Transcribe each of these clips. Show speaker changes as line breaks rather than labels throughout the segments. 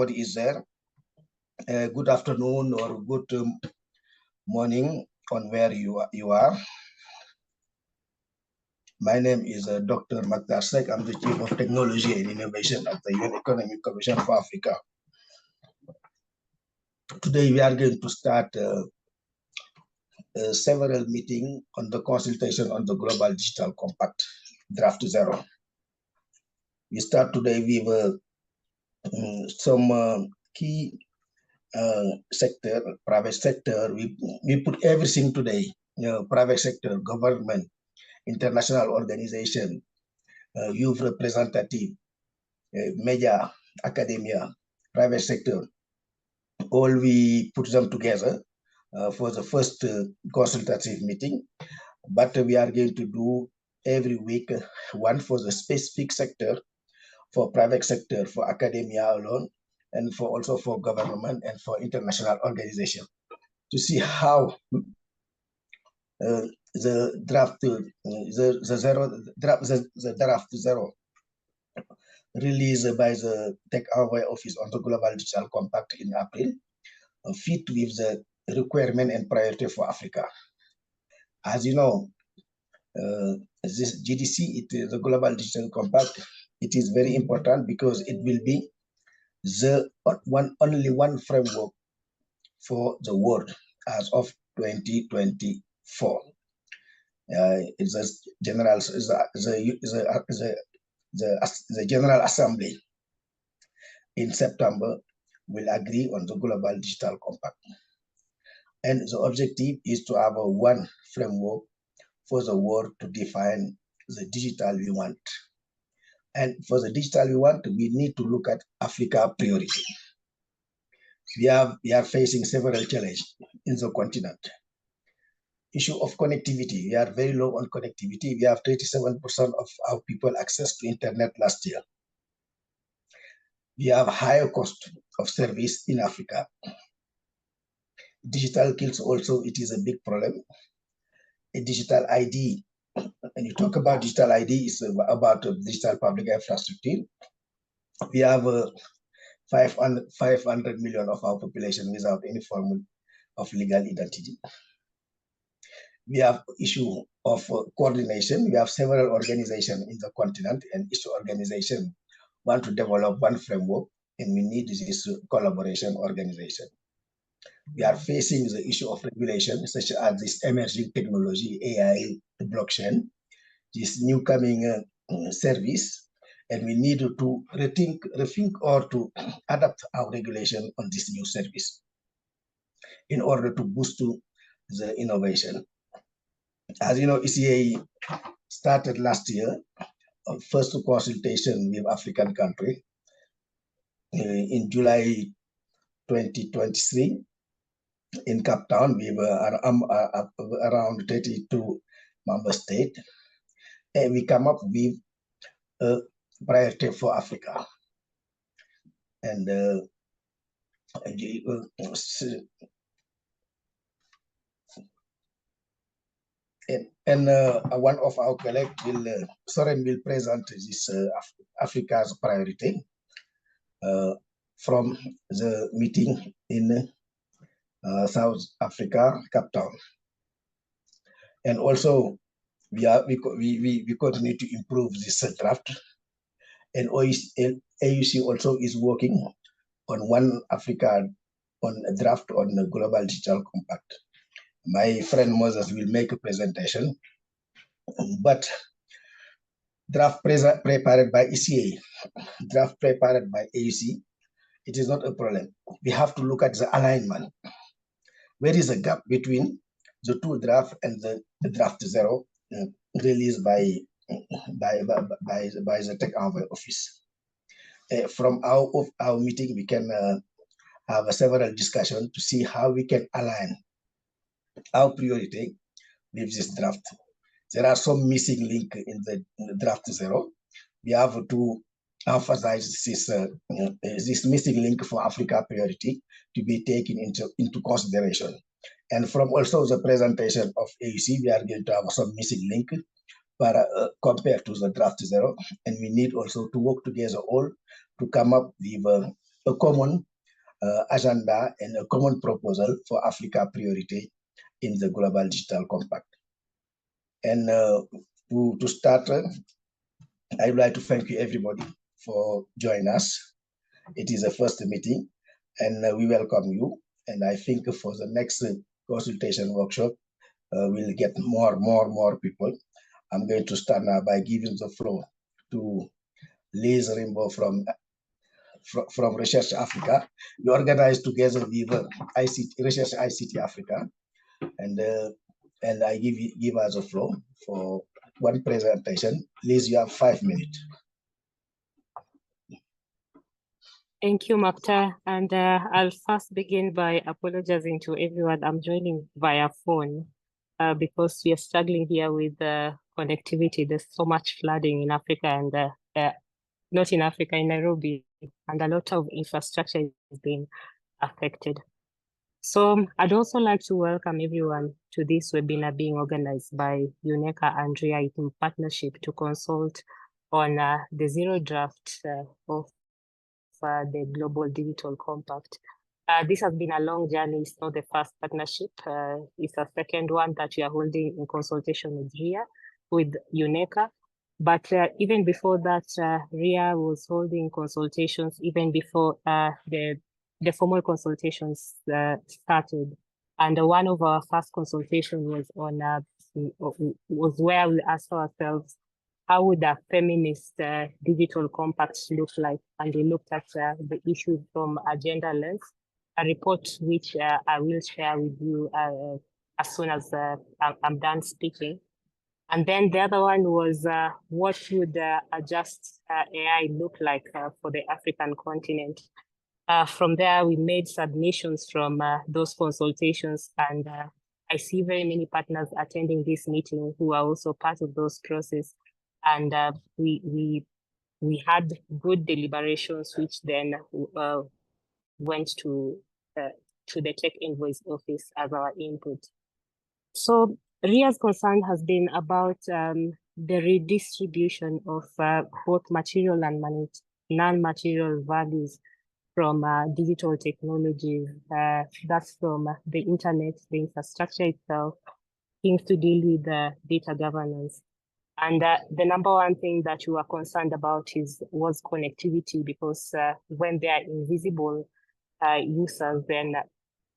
everybody is there. Good afternoon or good morning on where you are. My name is Dr. Maktar Sek. I'm the Chief of Technology and Innovation at the UN Economic Commission for Africa. Today we are going to start several meetings on the consultation on the Global Digital Compact, Draft 0. We start today with some key sector, private sector. We put everything today, private sector, government, international organization, youth representative, media, academia, private sector. All we put them together for the first consultative meeting, but we are going to do every week one for the specific sector, for private sector, for academia alone, and also for government and for international organization, to see how the draft zero released by the Tech Envoy Office on the Global Digital Compact in April fit with the requirement and priority for Africa. As you know, this GDC, the Global Digital Compact, it is very important because it will be the only one framework for the world as of 2024. It's the General Assembly in September will agree on the Global Digital Compact. And the objective is to have one framework for the world to define the digital we want. And for the digital we want, we need to look at Africa priority. We are facing several challenges in the continent. Issue of connectivity. We are very low on connectivity. We have 37% of our people access to internet last year. We have higher cost of service in Africa. Digital kills also, it is a big problem. A digital ID, when you talk about digital ID, it's about digital public infrastructure. We have 500 million of our population without any form of legal identity. We have issue of coordination. We have several organizations in the continent, and each organization want to develop one framework, and we need this collaboration organization. We are facing the issue of regulation, such as this emerging technology, AI, blockchain, this new coming service, and we need to rethink or to adapt our regulation on this new service in order to boost the innovation. As you know, ECA started last year, first consultation with African country in July 2023 in Cape Town. We were around 32 member states, and we come up with a priority for Africa. And one of our colleagues, Soren, will present this Africa's priority from the meeting in South Africa, Cape Town. And also, we continue to improve this draft. And AUC also is working on one Africa, on a draft on the Global Digital Compact. My friend Moses will make a presentation, but draft prepared by ECA, draft prepared by AUC, it is not a problem. We have to look at the alignment. Where is the gap between the two drafts and the draft zero released by the Tech Envoy Office? From our meeting, we can have several discussions to see how we can align our priority with this draft. There are some missing links in the draft zero. We have to emphasize this missing link for Africa priority to be taken into consideration. And from also the presentation of AUC, we are going to have some missing link compared to the draft zero. And we need also to work together all to come up with a common agenda and a common proposal for Africa priority in the Global Digital Compact. And to start, I would like to thank you everybody for joining us. It is the first meeting, and we welcome you. And I think for the next consultation workshop, we'll get more people. I'm going to start now by giving the floor to Liz Rimbo from Research Africa. We organized together with Research ICT Africa, and I give us the floor for one presentation. Liz, you have 5 minutes.
Thank you, Makta. And I'll first begin by apologizing to everyone. I'm joining via phone because we are struggling here with connectivity. There's so much flooding in Africa and not in Africa, in Nairobi, and a lot of infrastructure is being affected. So I'd also like to welcome everyone to this webinar being organized by UNECA and RIA in partnership to consult on the zero draft of the Global Digital Compact. This has been a long journey. It's not the first partnership. It's a second one that we are holding in consultation with RIA, with UNECA. But even before that, RIA was holding consultations even before the formal consultations started. And one of our first consultations was where we asked ourselves, how would a feminist digital compact look like? And we looked at the issues from a gender lens, a report which I will share with you as soon as I'm done speaking. And then the other one was what would a just AI look like for the African continent? From there, we made submissions from those consultations, and I see very many partners attending this meeting who are also part of those processes. And we had good deliberations, which then went to the Tech Envoy's office as our input. So RIA's concern has been about the redistribution of both material and non-material values from digital technologies. That's from the internet, the infrastructure itself, things to deal with data governance. And the number one thing that you are concerned about was connectivity, because when they are invisible users, then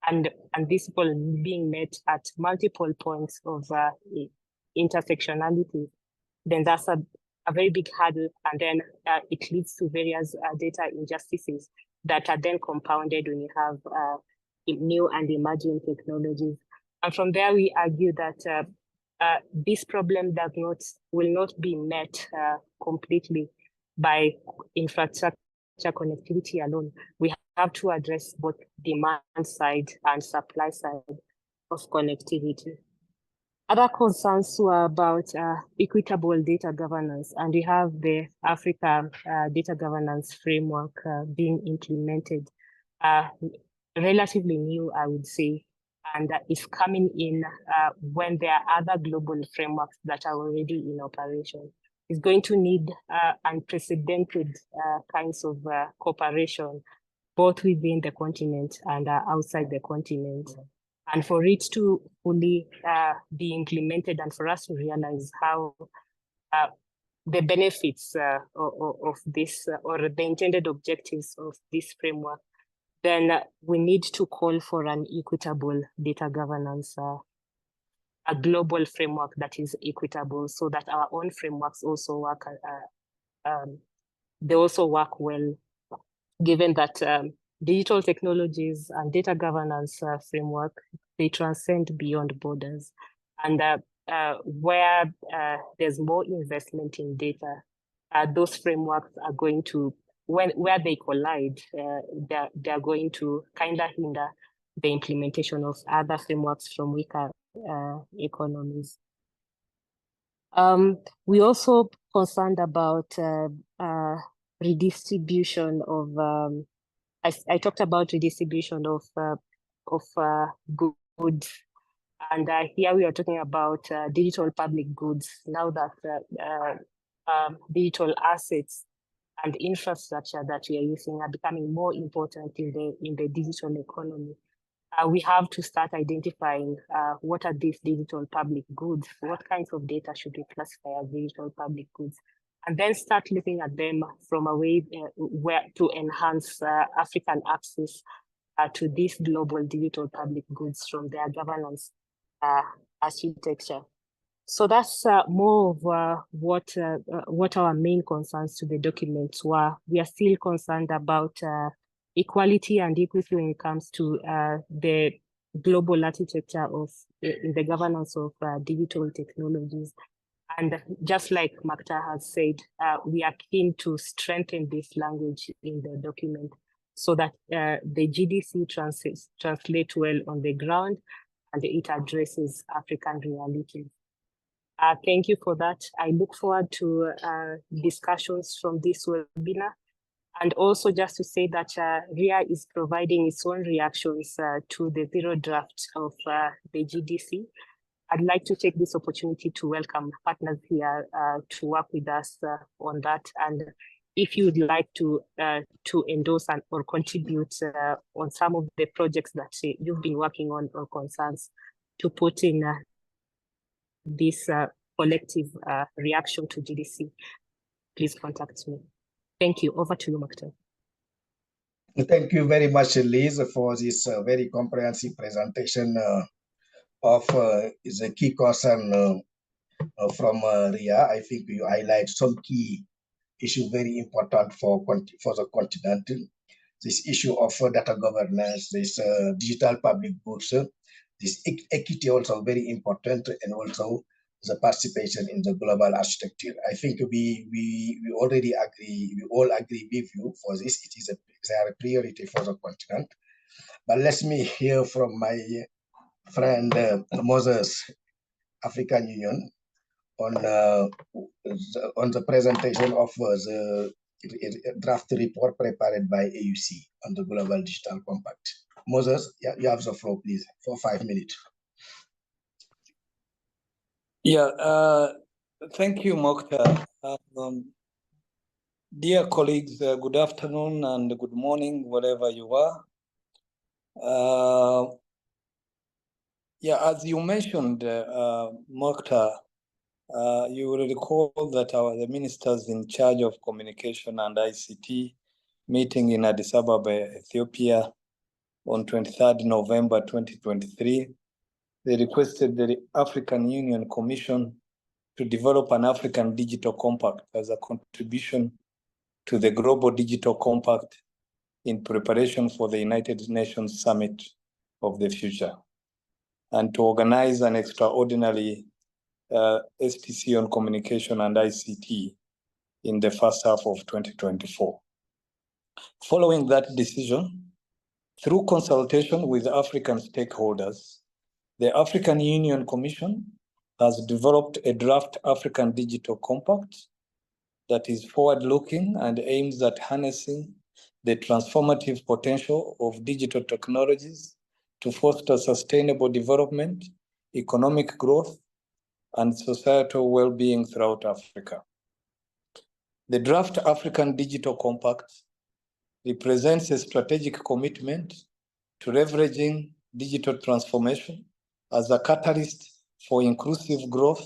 and these people being met at multiple points of intersectionality, then that's a very big hurdle, and then it leads to various data injustices that are then compounded when you have new and emerging technologies. And from there, we argue that this problem will not be met completely by infrastructure connectivity alone. We have to address both demand side and supply side of connectivity. Other concerns were about equitable data governance, and we have the Africa Data Governance Framework being implemented, relatively new, I would say, and is coming in when there are other global frameworks that are already in operation. It's going to need unprecedented kinds of cooperation, both within the continent and outside the continent. And for it to fully be implemented and for us to realize how the benefits of this or the intended objectives of this framework, then we need to call for an equitable data governance, a global framework that is equitable, so that our own frameworks also work. They also work well, given that digital technologies and data governance framework, they transcend beyond borders. And where there's more investment in data, those frameworks are going to, where they collide, they're going to kind of hinder the implementation of other frameworks from weaker economies. We also concerned about redistribution of, I talked about redistribution of goods, and here we are talking about digital public goods. Now that digital assets and infrastructure that we are using are becoming more important in the digital economy. We have to start identifying what are these digital public goods, what kinds of data should we classify as digital public goods, and then start looking at them from a way where to enhance African access to these global digital public goods from their governance architecture. So that's more of what our main concerns to the documents were. We are still concerned about equality and equity when it comes to the global architecture of in the governance of digital technologies. And just like Makta has said, we are keen to strengthen this language in the document so that the GDC translate well on the ground and it addresses African realities. Thank you for that. I look forward to discussions from this webinar. And also just to say that RIA is providing its own reactions to the zero draft of the GDC. I'd like to take this opportunity to welcome partners here to work with us on that. And if you'd like to endorse or contribute on some of the projects that you've been working on or concerns to put in this collective reaction to GDC, please contact me. Thank you. Over to you, Makta.
Thank you very much, Liz, for this very comprehensive presentation of the key concern from RIA. I think you highlight some key issues very important for the continent. This issue of data governance, this digital public goods, this equity also very important, and also the participation in the global architecture. I think we already agree, we all agree with you for this. It is a priority for the continent. But let me hear from my friend Moses, African Union, on the presentation of the draft report prepared by AUC on the Global Digital Compact. Moses, you have the floor, please, for 5 minutes.
Yeah, thank you, Mokhtar. Dear colleagues, good afternoon and good morning, wherever you are. Yeah, as you mentioned, Mokhtar, you will recall that the ministers in charge of communication and ICT meeting in Addis Ababa, Ethiopia on 23rd November 2023, they requested the African Union Commission to develop an African Digital Compact as a contribution to the Global Digital Compact in preparation for the United Nations Summit of the Future, and to organize an extraordinary STC on communication and ICT in the first half of 2024. Following that decision, through consultation with African stakeholders, the African Union Commission has developed a draft African Digital Compact that is forward-looking and aims at harnessing the transformative potential of digital technologies to foster sustainable development, economic growth, and societal well-being throughout Africa. The draft African Digital Compact represents a strategic commitment to leveraging digital transformation as a catalyst for inclusive growth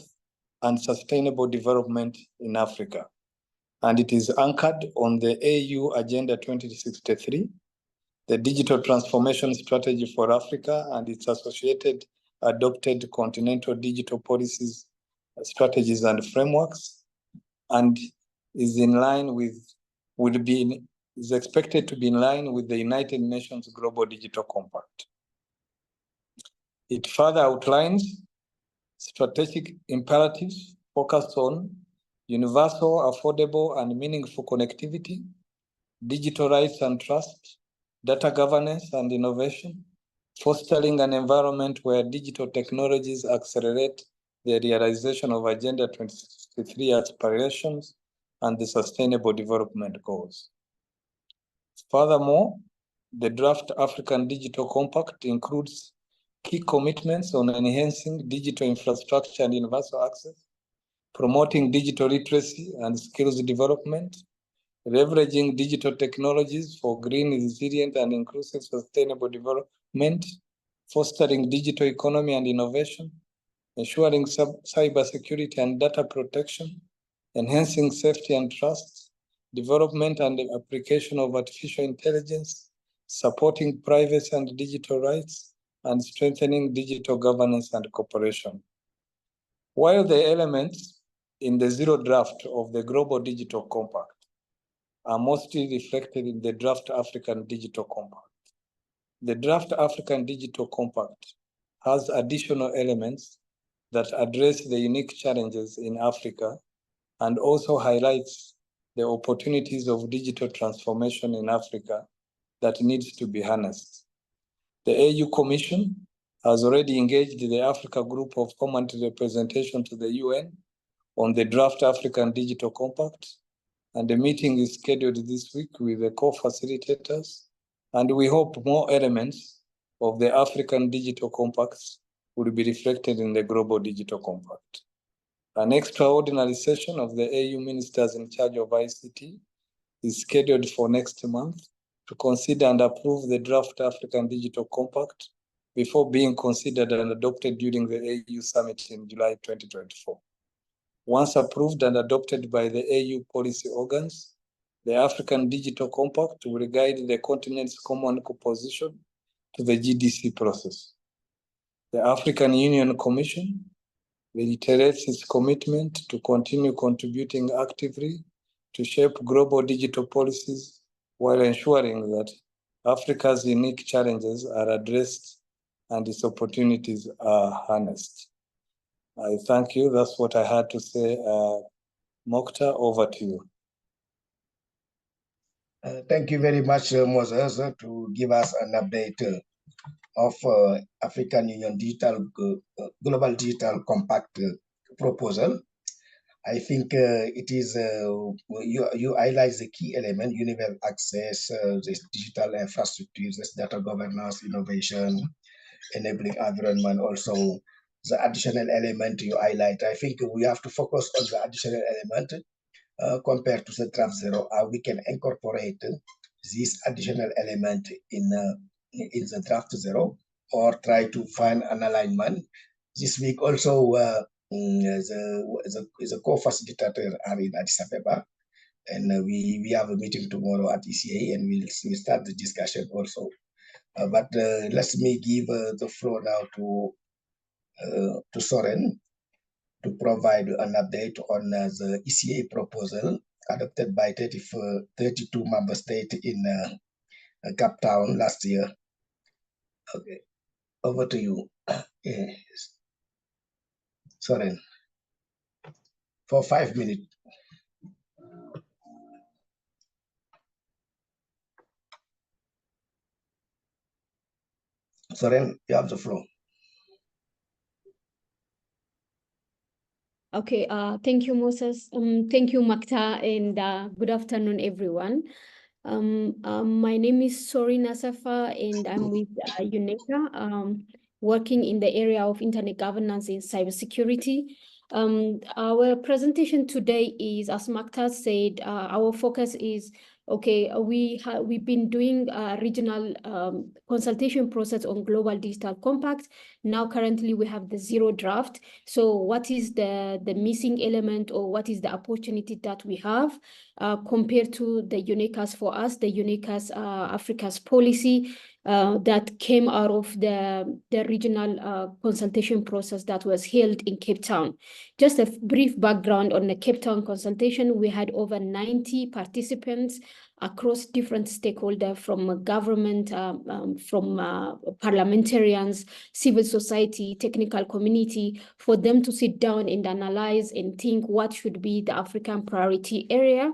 and sustainable development in Africa. And it is anchored on the AU Agenda 2063, the Digital Transformation Strategy for Africa, and its associated adopted continental digital policies, strategies, and frameworks, and is in line with, is expected to be in line with the United Nations Global Digital Compact. It further outlines strategic imperatives focused on universal, affordable, and meaningful connectivity, digital rights and trust, data governance and innovation, fostering an environment where digital technologies accelerate the realization of Agenda 2063 aspirations and the Sustainable Development Goals. Furthermore, the draft African Digital Compact includes key commitments on enhancing digital infrastructure and universal access, promoting digital literacy and skills development, leveraging digital technologies for green, resilient, and inclusive sustainable development, fostering digital economy and innovation, ensuring cyber security and data protection, enhancing safety and trust, development and application of artificial intelligence, supporting privacy and digital rights, and strengthening digital governance and cooperation. While the elements in the zero draft of the Global Digital Compact are mostly reflected in the Draft African Digital Compact, the Draft African Digital Compact has additional elements that address the unique challenges in Africa and also highlights the opportunities of digital transformation in Africa that needs to be harnessed. The AU Commission has already engaged the Africa Group of Common Representation to the UN on the Draft African Digital Compact, and the meeting is scheduled this week with the co-facilitators, and we hope more elements of the African Digital Compacts will be reflected in the Global Digital Compact. An extraordinary session of the AU ministers in charge of ICT is scheduled for next month to consider and approve the Draft African Digital Compact before being considered and adopted during the AU Summit in July 2024. Once approved and adopted by the AU policy organs, the African Digital Compact will guide the continent's common position to the GDC process. The African Union Commission reiterates its commitment to continue contributing actively to shape global digital policies while ensuring that Africa's unique challenges are addressed and its opportunities are harnessed. I thank you. That's what I had to say. Mokhtar, over to you.
Thank you very much, Moses, to give us an update of African Union Global Digital Compact proposal. I think it is, you highlight the key element: universal access, this digital infrastructure, this data governance, innovation, enabling environment, also the additional element you highlight. I think we have to focus on the additional element compared to the draft zero, how we can incorporate this additional element in the draft zero, or try to find an alignment. This week also, the co-facilitator are in Addis Ababa, and we have a meeting tomorrow at ECA, and we'll start the discussion also. But let me give the floor now to Soren to provide an update on the ECA proposal adopted by 32 member states in Cape Town last year. Okay, over to you. Yes. Soren, for 5 minutes. Soren, you have the floor.
Okay, thank you, Moses. Thank you, Mokhtar, and good afternoon, everyone. My name is Sorin Asafa, and I'm with UNECA, working in the area of internet governance and cybersecurity. Our presentation today is, as Mokhtar said, our focus is, okay, we've been doing a regional consultation process on Global Digital Compact. Now, currently, we have the zero draft. So what is the missing element, or what is the opportunity that we have compared to the UNECA's, for us, the UNECA's Africa's policy that came out of the regional consultation process that was held in Cape Town. Just a brief background on the Cape Town consultation: we had over 90 participants across different stakeholders, from government, from parliamentarians, civil society, technical community, for them to sit down and analyze and think what should be the African priority area,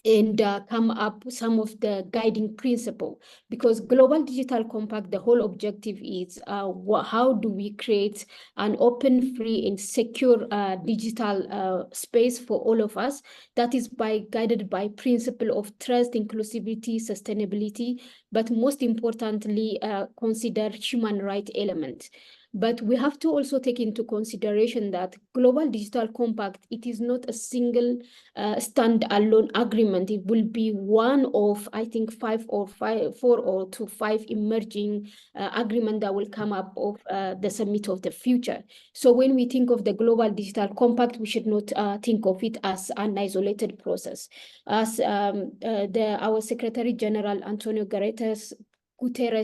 and come up with some of the guiding principle. Because Global Digital Compact, the whole objective is how do we create an open, free, and secure digital space for all of us, that is guided by principle of trust, inclusivity, sustainability, but most importantly, consider human rights element. But we have to also take into consideration that Global Digital Compact, it is not a single standalone agreement. It will be one of, I think, 4 to 5 emerging agreement that will come up of the summit of the future. So when we think of the Global Digital Compact, we should not think of it as an isolated process. As our Secretary General Antonio Guterres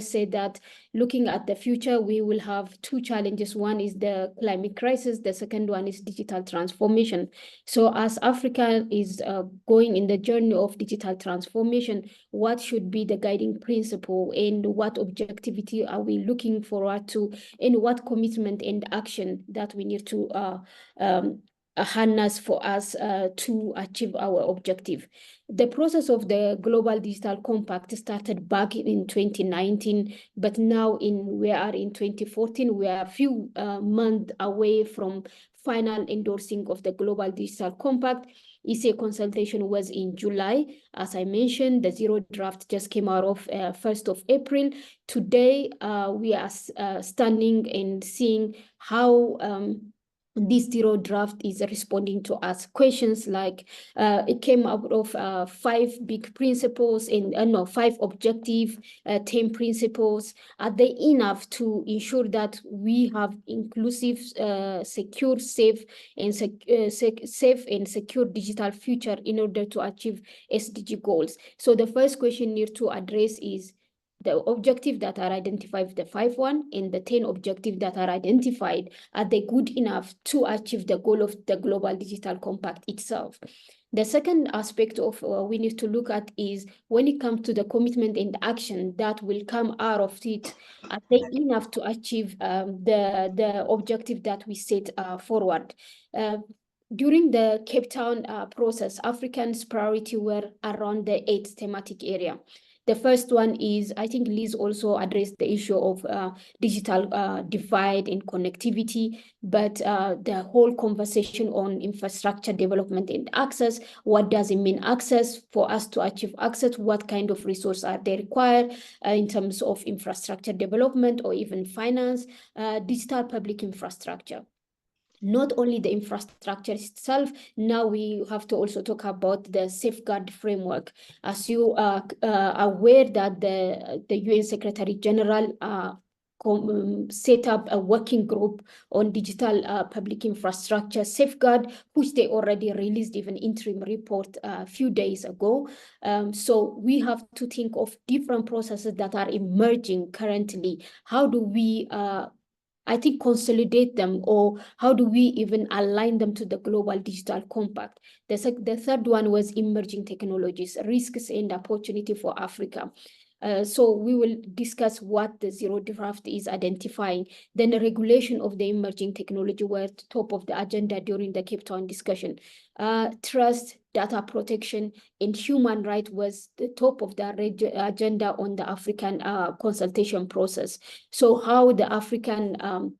said that looking at the future, we will have 2 challenges. One is the climate crisis. The second one is digital transformation. So as Africa is going in the journey of digital transformation, what should be the guiding principle and what objectivity are we looking forward to, and what commitment and action that we need to harness for us to achieve our objective. The process of the Global Digital Compact started back in 2019, but now we are in 2014. We are a few months away from final endorsing of the Global Digital Compact. ECA consultation was in July. As I mentioned, the zero draft just came out of 1st of April. Today, we are standing and seeing how this zero draft is responding to us questions like it came out of 5 big principles and 5 objective, 10 principles. Are they enough to ensure that we have inclusive, secure, safe and secure digital future in order to achieve SDG goals? So the first question need to address is the objective that are identified, the 5 and the 10 objectives that are identified, are they good enough to achieve the goal of the Global Digital Compact itself? The second aspect of we need to look at is when it comes to the commitment and action that will come out of it, are they enough to achieve the objective that we set forward? During the Cape Town process, Africa's priority were around the 8 thematic area. The first one is, I think Liz also addressed the issue of digital divide and connectivity, but the whole conversation on infrastructure development and access, what does it mean access? For us to achieve access, what kind of resources are they required in terms of infrastructure development or even finance, digital public infrastructure. Not only the infrastructure itself, now we have to also talk about the safeguard framework. As you are aware that the UN Secretary General set up a working group on digital public infrastructure safeguard, which they already released even interim report a few days ago. So we have to think of different processes that are emerging currently. How do we I think consolidate them, or how do we even align them to the Global Digital Compact? The third one was emerging technologies, risks and opportunity for Africa. So we will discuss what the zero draft is identifying. Then the regulation of the emerging technology were at the top of the agenda during the Cape Town discussion. Trust, data protection, and human rights was the top of the agenda on the African consultation process. So how the African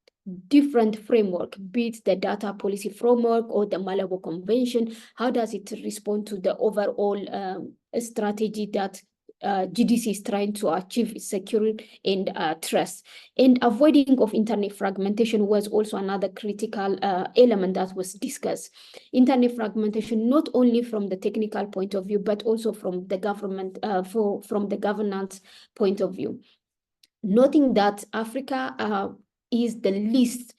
different framework, be it the data policy framework or the Malabo Convention, how does it respond to the overall strategy that GDC is trying to achieve security and trust? And avoiding of internet fragmentation was also another critical element that was discussed. Internet fragmentation, not only from the technical point of view, but also from the government, from the governance point of view. Noting that Africa is the least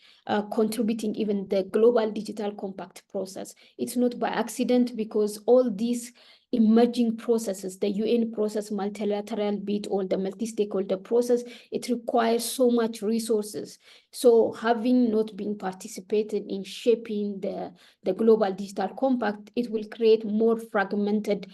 contributing even the Global Digital Compact process. It's not by accident, because all these emerging processes, the UN process, multilateral bit, or the multi-stakeholder process, it requires so much resources. So having not been participated in shaping the Global Digital Compact, it will create more fragmented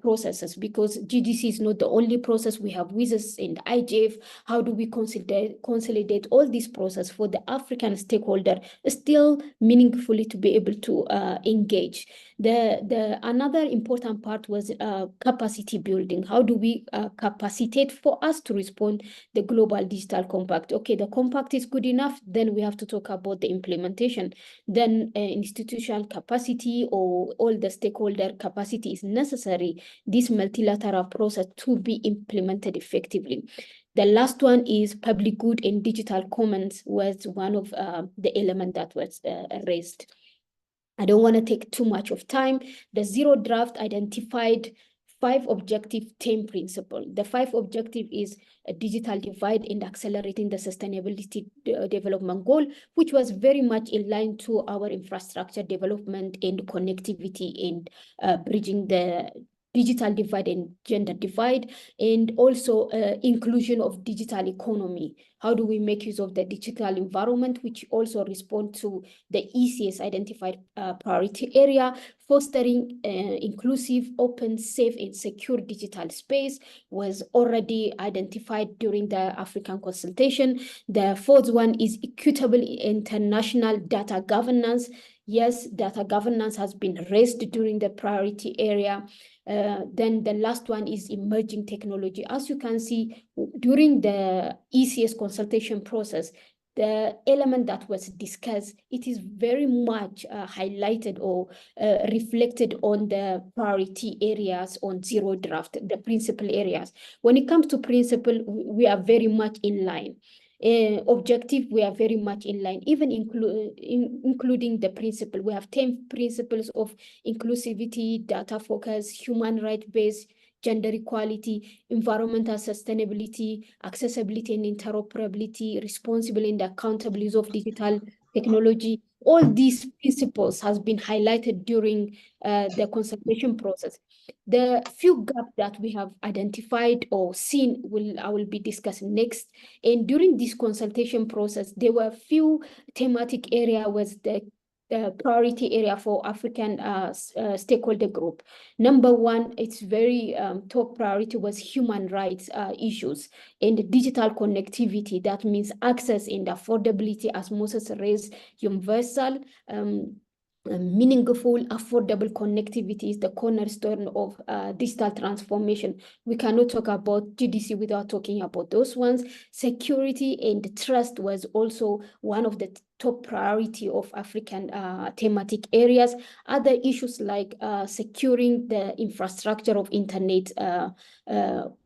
processes, because GDC is not the only process. We have WISES and IGF. How do we consolidate all these processes for the African stakeholder still meaningfully to be able to engage? Another important part was capacity building. How do we capacitate for us to respond the Global Digital Compact? Okay, the compact is good enough, then we have to talk about the implementation. Then institutional capacity or all the stakeholder capacity is necessary, this multilateral process to be implemented effectively. The last one is public good and digital commons was one of the elements that was raised. I don't want to take too much of time. The zero draft identified 5 objective 10 principle. The 5 objective is a digital divide and accelerating the sustainability development goal, which was very much in line to our infrastructure development and connectivity and bridging the digital divide and gender divide, and also inclusion of digital economy. How do we make use of the digital environment, which also respond to the ECS identified priority area, fostering inclusive, open, safe, and secure digital space was already identified during the African consultation. The 4th one is equitable international data governance. Yes, data governance has been raised during the priority area. Then the last one is emerging technology. As you can see, during the ECS consultation process, the element that was discussed, it is very much highlighted or reflected on the priority areas on zero draft, the principal areas. When it comes to principle, we are very much in line. Objective, we are very much in line, even including the principle. We have 10 principles of inclusivity, data focus, human right-based, gender equality, environmental sustainability, accessibility and interoperability, responsible and accountable use of digital technology. All these principles has been highlighted during the consultation process. The few gaps that we have identified or seen I will be discussing next. And during this consultation process, there were a few thematic areas with the priority area for African stakeholder group. Number one, it's very top priority was human rights issues and digital connectivity. That means access and affordability, as Moses raised, universal, meaningful, affordable connectivity is the cornerstone of digital transformation. We cannot talk about GDC without talking about those ones. Security and trust was also one of the top priority of African thematic areas. Other issues like securing the infrastructure of internet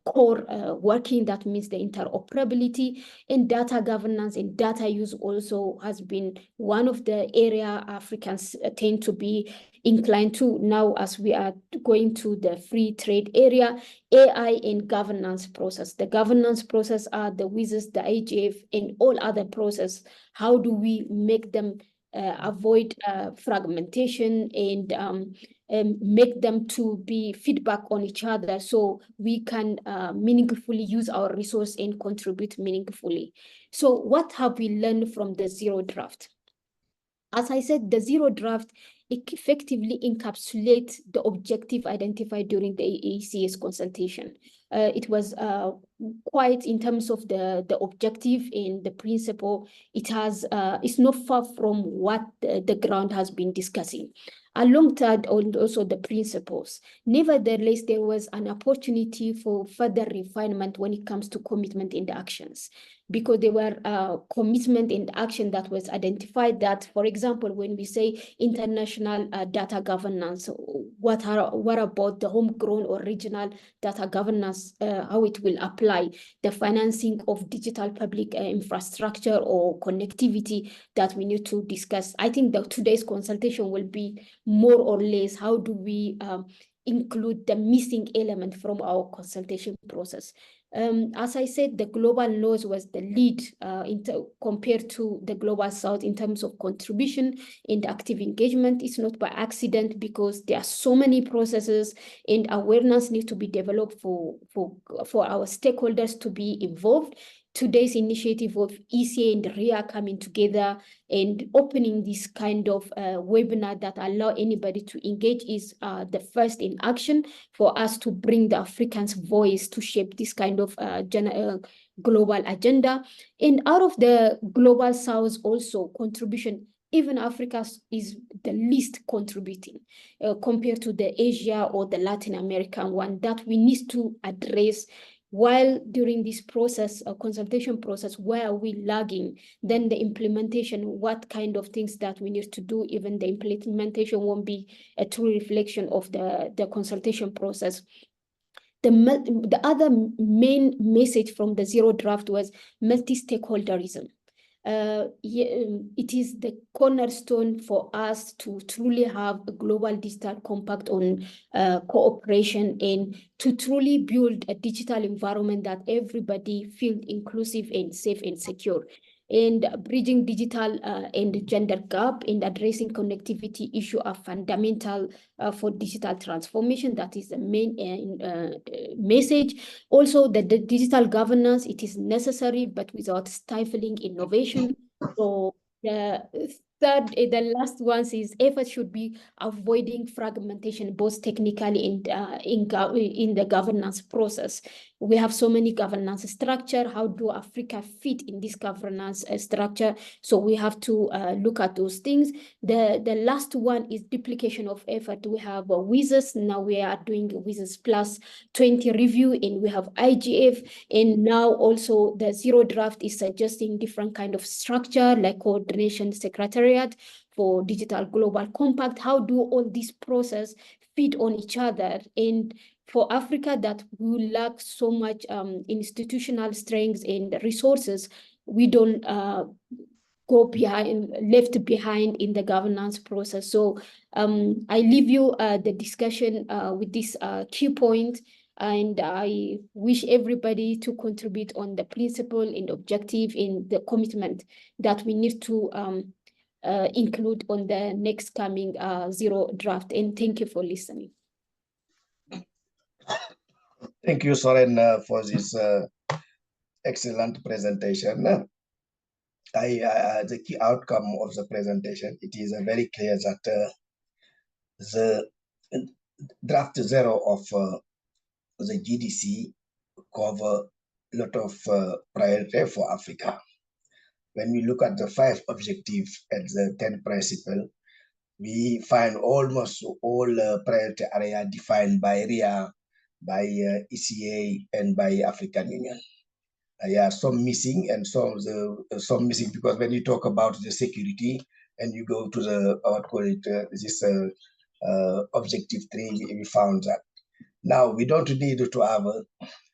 core working, that means the interoperability, and data governance and data use also has been one of the area Africans tend to be inclined to now as we are going to the free trade area. AI and governance process. The governance process are the WISES, the IGF, and all other process. How do we make them avoid fragmentation and make them to be feedback on each other so we can meaningfully use our resource and contribute meaningfully. So what have we learned from the zero draft? As I said, the zero draft effectively encapsulates the objective identified during the ECS consultation. It was quite in terms of the objective and the principle. It's not far from what the ground has been discussing. Alongside also the principles. Nevertheless, there was an opportunity for further refinement when it comes to commitment and actions, because there were commitment and action that was identified that, for example, when we say international data governance, what about the homegrown or regional data governance, how it will apply, the financing of digital public infrastructure or connectivity that we need to discuss. I think that today's consultation will be more or less how do we include the missing element from our consultation process. As I said, the global north was the lead compared to the global south in terms of contribution and active engagement. It's not by accident, because there are so many processes and awareness need to be developed for our stakeholders to be involved. Today's initiative of ECA and RIA coming together and opening this kind of webinar that allow anybody to engage is the first in action for us to bring the Africans' voice to shape this kind of global agenda. And out of the global south also contribution, even Africa is the least contributing compared to the Asia or the Latin American one that we need to address. While during this process, consultation process, where are we lagging? Then the implementation, what kind of things that we need to do, even the implementation won't be a true reflection of the consultation process. The other main message from the zero draft was multi-stakeholderism. It is the cornerstone for us to truly have a global digital compact on cooperation and to truly build a digital environment that everybody feels inclusive and safe and secure. And bridging digital and gender gap and addressing connectivity issue are fundamental for digital transformation. That is the main message. Also, the digital governance, it is necessary, but without stifling innovation. So the last one is effort should be avoiding fragmentation, both technically and in the governance process. We have so many governance structure. How do Africa fit in this governance structure? So we have to look at those things. The last one is duplication of effort. We have WISES. Now we are doing WISES plus 20 review, and we have IGF. And now also the zero draft is suggesting different kind of structure like coordination secretariat for digital global compact. How do all these process feed on each other? And for Africa that we lack so much institutional strengths and resources, we don't left behind in the governance process. So I leave you the discussion with this key point, and I wish everybody to contribute on the principle and objective in the commitment that we need to include on the next coming zero draft. And thank you for listening.
Thank you, Soren, for this excellent presentation. The key outcome of the presentation, it is very clear that the draft zero of the GDC cover a lot of priority for Africa. When we look at the 5 objectives and the 10 principles, we find almost all priority area defined by RIA, by ECA, and by African Union. Yeah, some missing and some missing, because when you talk about the security and you go to the this objective 3, we found that now we don't need to have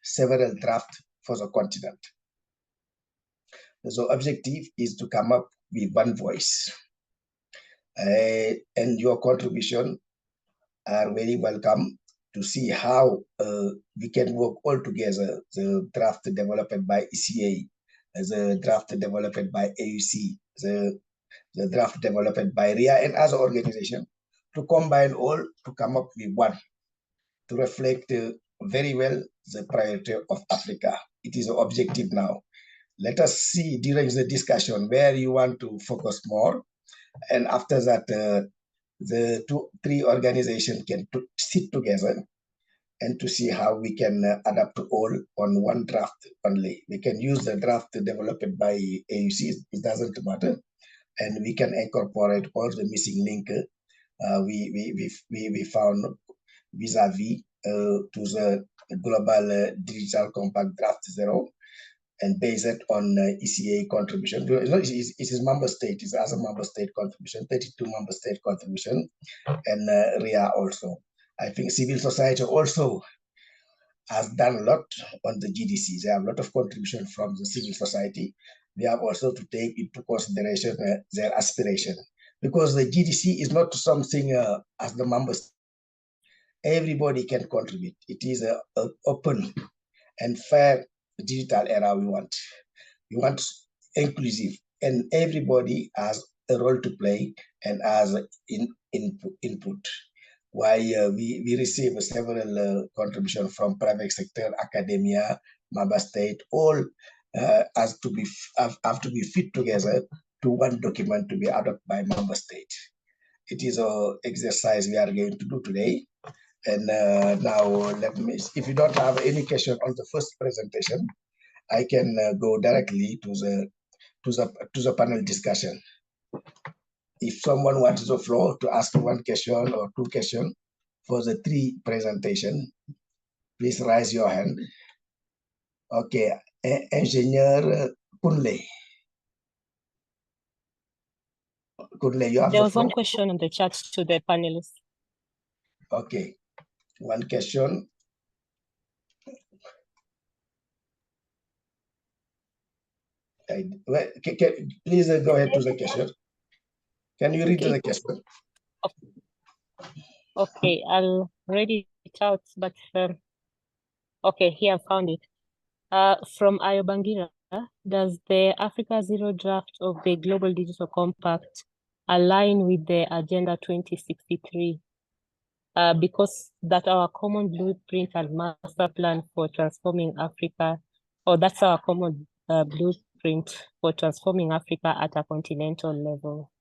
several drafts for the continent. So objective is to come up with one voice, and your contribution are very welcome to see how we can work all together. The draft developed by ECA, the draft developed by AUC, the draft developed by RIA and other organizations, to combine all to come up with one, to reflect very well the priority of Africa. It is an objective now. Let us see during the discussion where you want to focus more. And after that, the 2-3 organizations can sit together and to see how we can adapt to all on one draft only. We can use the draft developed by AUC, it doesn't matter. And we can incorporate all the missing link we found vis-a-vis to the global digital compact draft zero, and based on ECA contribution. It is member state, it's as a member state contribution, 32 member state contribution, and RIA also. I think civil society also has done a lot on the GDC. They have a lot of contribution from the civil society. We have also to take into consideration their aspiration, because the GDC is not something as the members. Everybody can contribute. It is an open and fair digital era we want. We want inclusive, and everybody has a role to play and has input. Why we receive several contributions from private sector, academia, member state, all have to be fit together to one document to be adopted by member state. It is an exercise we are going to do today. And now let me, if you don't have any question on the first presentation, I can go directly to the panel discussion. If someone wants the floor to ask one question or 2 questions for the 3 presentation, please raise your hand. Okay, Engineer Kunle. Kunle, you have
There
the
was
floor.
one question on the chat to the panelists.
Okay, one question. Please go ahead to the question. Can you read the question?
Okay, I'll read it out, but okay, here I found it. From Ayobangira, does the Africa Zero draft of the Global Digital Compact align with the Agenda 2063? Because that our common blueprint and master plan for transforming Africa, or that's our common blueprint for transforming Africa at a continental level.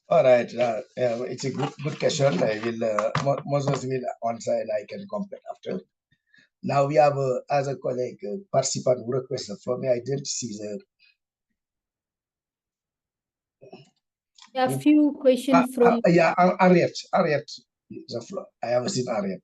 All right, it's a good question. I will, Moses will answer and I can comment after. Now we have other colleague participant who requested for me. I didn't see the.
A few questions from.
Yeah, Ariet, the floor. I haven't seen Ariet.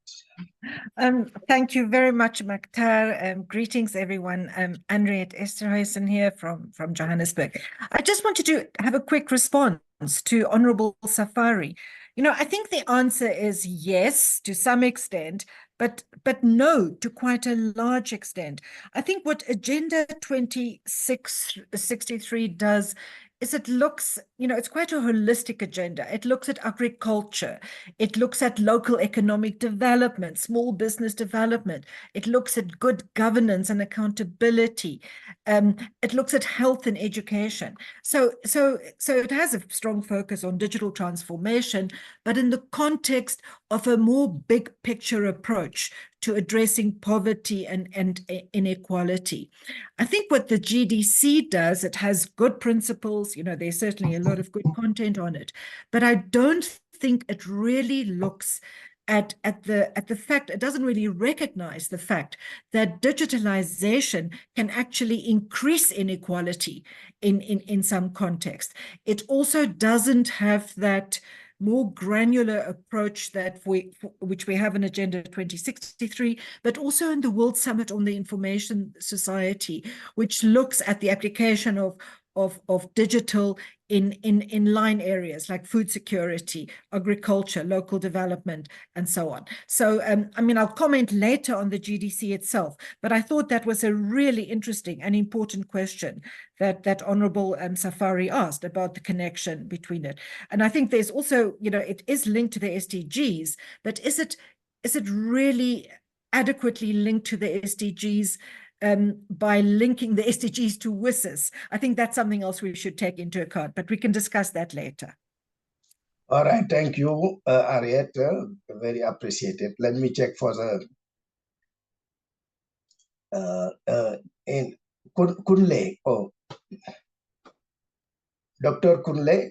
Thank you very much, Maktar. Greetings, everyone. Henriette Esterhuizen here from Johannesburg. I just wanted to have a quick response to Honorable Safari. You know, I think the answer is yes, to some extent, but no, to quite a large extent. I think what Agenda 2063 does is it looks, you know, it's quite a holistic agenda. It looks at agriculture. It looks at local economic development, small business development. It looks at good governance and accountability. It looks at health and education. So it has a strong focus on digital transformation, but in the context of a more big picture approach to addressing poverty and inequality. I think what the GDC does, it has good principles, you know, there's certainly a lot of good content on it, but I don't think it really looks at the fact, it doesn't really recognize the fact that digitalization can actually increase inequality in some context. It also doesn't have that more granular approach which we have in Agenda 2063, but also in the World Summit on the Information Society, which looks at the application of digital in line areas like food security, agriculture, local development, and so on. So, I mean, I'll comment later on the GDC itself, but I thought that was a really interesting and important question that Honorable Safari asked about the connection between it. And I think there's also, you know, it is linked to the SDGs, but is it really adequately linked to the SDGs by linking the SDGs to WSIS? I think that's something else we should take into account, but we can discuss that later.
All right, thank you, Ariette. Very appreciated. Let me check for the in Kunle. Oh, Dr. Kunle,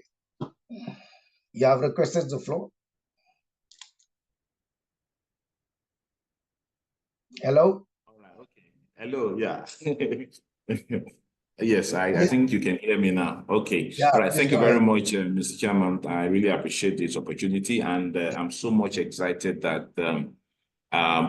you have requested the floor. Hello.
Hello, yeah. Yes, I think you can hear me now. Okay.
Yeah,
all right. Thank you very much, Mr. Chairman. I really appreciate this opportunity, and I'm so much excited that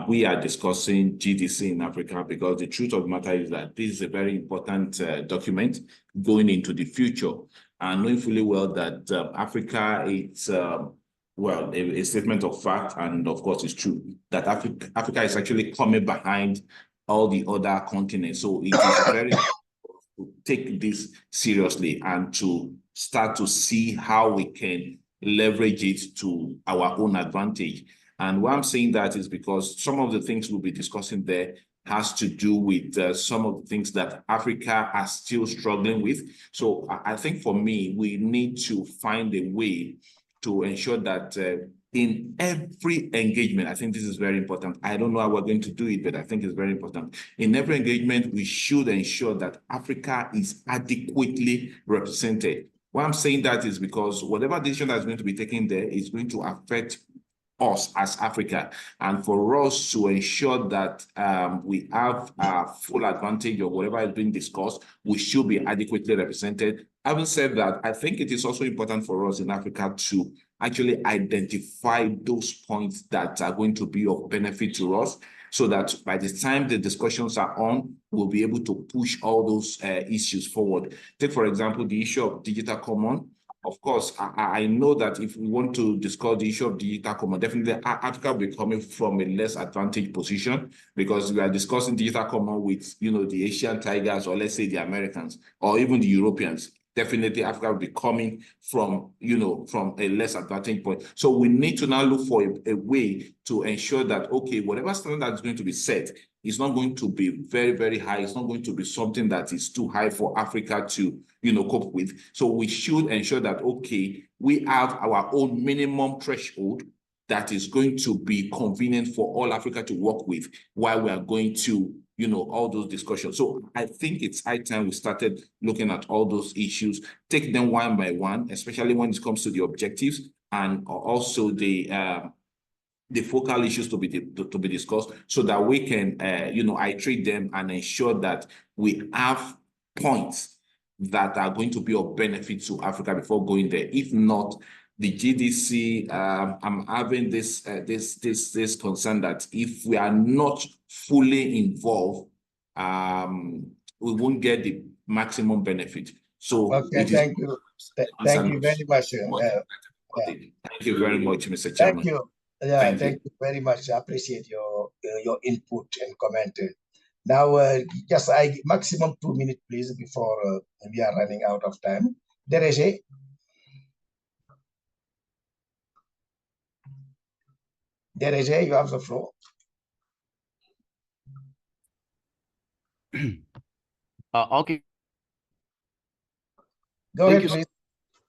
we are discussing GDC in Africa, because the truth of the matter is that this is a very important document going into the future, and knowing fully well that Africa, it's well, a statement of fact, and of course it's true, that Africa is actually coming behind all the other continents. So it is very important to take this seriously and to start to see how we can leverage it to our own advantage. And why I'm saying that is because some of the things we'll be discussing there has to do with some of the things that Africa are still struggling with. So I think for me, we need to find a way to ensure that in every engagement, I think this is very important. I don't know how we're going to do it, but I think it's very important. In every engagement, we should ensure that Africa is adequately represented. Why I'm saying that is because whatever decision that's going to be taken there is going to affect us as Africa. And for us to ensure that we have a full advantage of whatever is being discussed, we should be adequately represented. Having said that, I think it is also important for us in Africa to actually identify those points that are going to be of benefit to us, so that by the time the discussions are on, we'll be able to push all those issues forward. Take, for example, the issue of digital common. of course, I know that if we want to discuss the issue of digital commerce, definitely Africa will be coming from a less advantaged position, because we are discussing digital commerce with, you know, the Asian tigers, or let's say the Americans, or even the Europeans. Definitely Africa will be coming from, you know, from a less advantaged point. So we need to now look for a way to ensure that, okay, whatever standard that is going to be set is not going to be very, very high. It's not going to be something that is too high for Africa to, you know, cope with. So we should ensure that, okay, we have our own minimum threshold that is going to be convenient for all Africa to work with while we are going to, you know, all those discussions. So I think it's high time we started looking at all those issues, take them one by one, especially when it comes to the objectives and also the focal issues to be discussed, so that we can, you know, iterate them and ensure that we have points that are going to be of benefit to Africa before going there. If not, the GDC, I'm having this concern that if we are not fully involved, we won't get the maximum benefit. So
okay, thank you. Thank you very much.
Thank you very much, Mr. Chairman.
Thank you. Yeah, thank you very much. I appreciate your input and comment. Now, just maximum 2 minutes, please, before we are running out of time. Dereje. Dereje, you have the floor.
Okay.
Go ahead, please.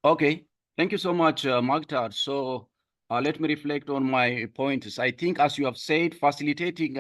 Okay. Thank you so much, Magtar. So let me reflect on my points. I think, as you have said, facilitating,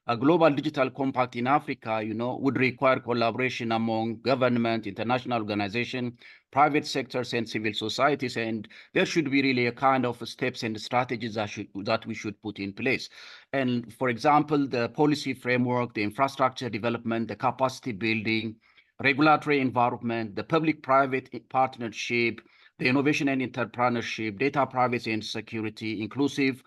a global digital compact in Africa, you know, would require collaboration among government, international organizations, private sectors, and civil societies. And there should be really a kind of steps and strategies that we should put in place. And for example, the policy framework, the infrastructure development, the capacity building, regulatory environment, the public-private partnership, the innovation and entrepreneurship, data privacy and security, inclusive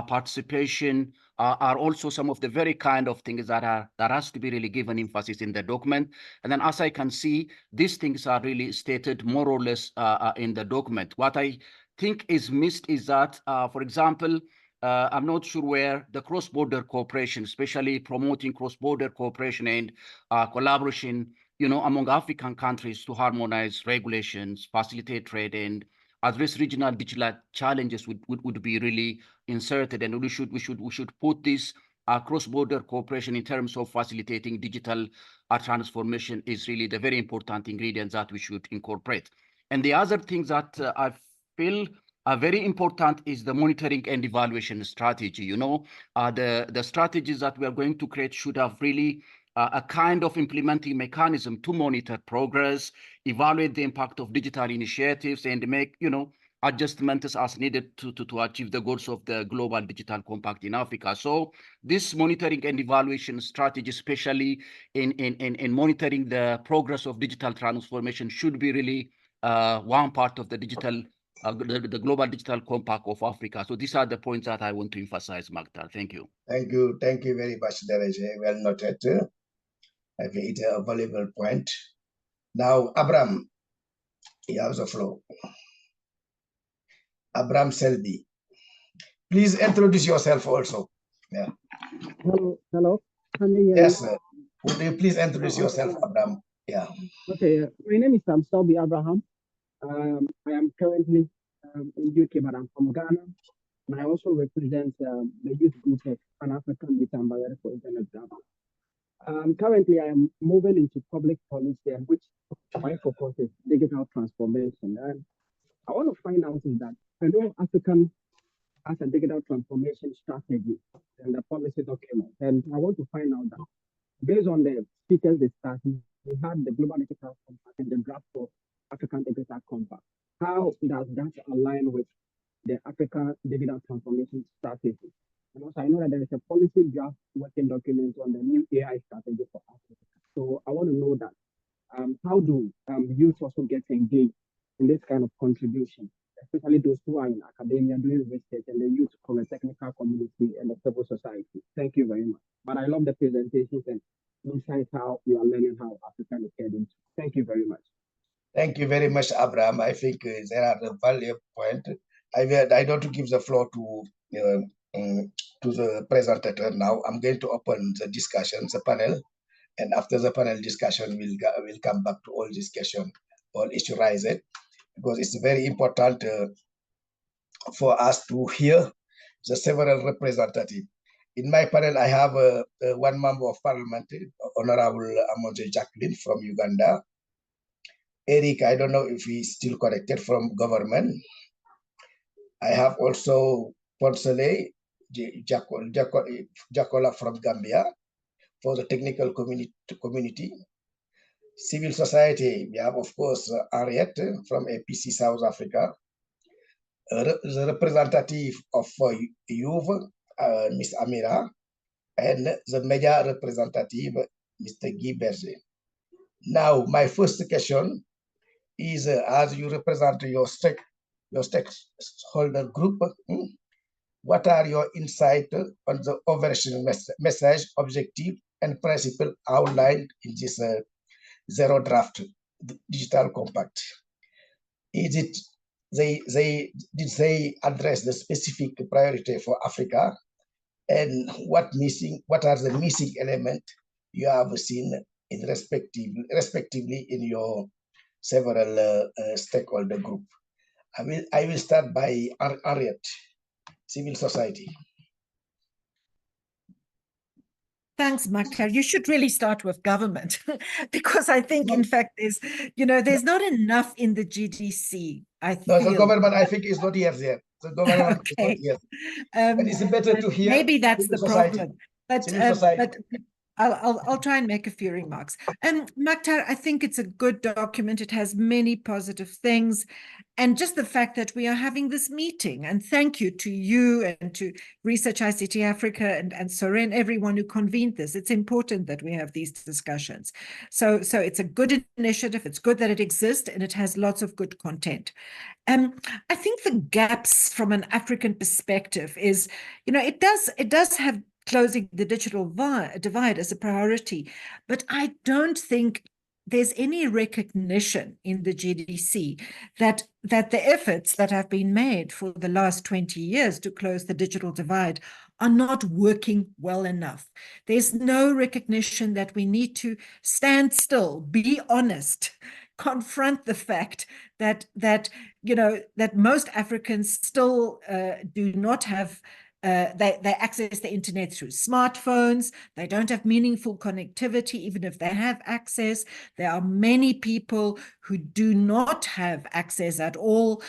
participation are also some of the very kind of things that has to be really given emphasis in the document. And then, as I can see, these things are really stated more or less in the document. What I think is missed is that, for example, I'm not sure where the cross-border cooperation, especially promoting cross-border cooperation and collaboration, you know, among African countries to harmonize regulations, facilitate trade, and address regional digital challenges would be really inserted. And we should put this cross-border cooperation in terms of facilitating digital transformation is really the very important ingredients that we should incorporate. And the other things that I feel are very important is the monitoring and evaluation strategy. You know, the strategies that we are going to create should have really a kind of implementing mechanism to monitor progress, evaluate the impact of digital initiatives, and make, you know, adjustments as needed to achieve the goals of the Global Digital Compact in Africa. So this monitoring and evaluation strategy, especially in monitoring the progress of digital transformation, should be really one part of the digital, the Global Digital Compact of Africa. So these are the points that I want to emphasize, Magda. Thank you.
Thank you. Thank you very much, Dereje. Well noted. I think it's a valuable point. Now, Abraham, you have the floor. Abraham Selby. Please introduce yourself also. Yeah.
Hello. Can you hear
Yes,
me?
sir. Would you please introduce yourself, Abraham? Yeah.
Okay. My name is Selby Abraham. I am currently in UK, but I'm from Ghana. And I also represent the youth group of Pan-African Youth Ambassador for Internet Ghana. Currently, I am moving into public policy, which my focus is digital transformation. And I want to find out is that I know African has a digital transformation strategy and the policy document. And I want to find out that based on the speakers discussion, we had the Global Digital Compact and the draft for African Digital Compact. How does that align with the African Digital Transformation Strategy? And also, I know that there is a policy draft working document on the new AI strategy for Africa. So I want to know that how do youth also get engaged in this kind of contribution, especially those who are in academia doing research and the youth from the technical community and the civil society. Thank you very much. But I love the presentations and insights how we are learning how Africa is heading. Thank you very much.
Thank you very much, Abraham. I think there are the valuable point. I don't give the floor to the presenter now. I'm going to open the discussion, the panel, and after the panel discussion, we'll come back to all discussion, all issue raised, because it's very important for us to hear the several representatives. In my panel, I have one member of parliament, Honorable Amonte Jacqueline from Uganda. Eric, I don't know if he's still connected from government. I have also Ponsele Jacola from Gambia for the technical community. Civil society, we have, of course, Ariette from APC South Africa. The representative of youth, Ms. Amira, and the major representative, Mr. Guy Berger. Now, my first question is, as you represent your stakeholder group, what are your insights on the overarching message, objective, and principle outlined in this zero draft digital compact? Is it did they address the specific priority for Africa, and what are the missing elements you have seen in respectively in your several stakeholder group? I will start by Ariette, civil society.
Thanks, Maktar. You should really start with government because I think, in fact, there's not enough in the GDC.
The government, I think, is not here yet. The government is not here. And it's better to hear.
Maybe that's the problem. But I'll try and make a few remarks. Maktar, I think it's a good document. It has many positive things. And just the fact that we are having this meeting, and thank you to you and to Research ICT Africa and Soren, everyone who convened this. It's important that we have these discussions. So it's a good initiative. It's good that it exists, and it has lots of good content. I think the gaps from an African perspective is, it does have closing the digital divide as a priority, but I don't think there's any recognition in the GDC that the efforts that have been made for the last 20 years to close the digital divide are not working well enough. There's no recognition that we need to stand still, be honest, confront the fact that most Africans still do not have they access the internet through smartphones. They don't have meaningful connectivity, even if they have access. There are many people who do not have access at all,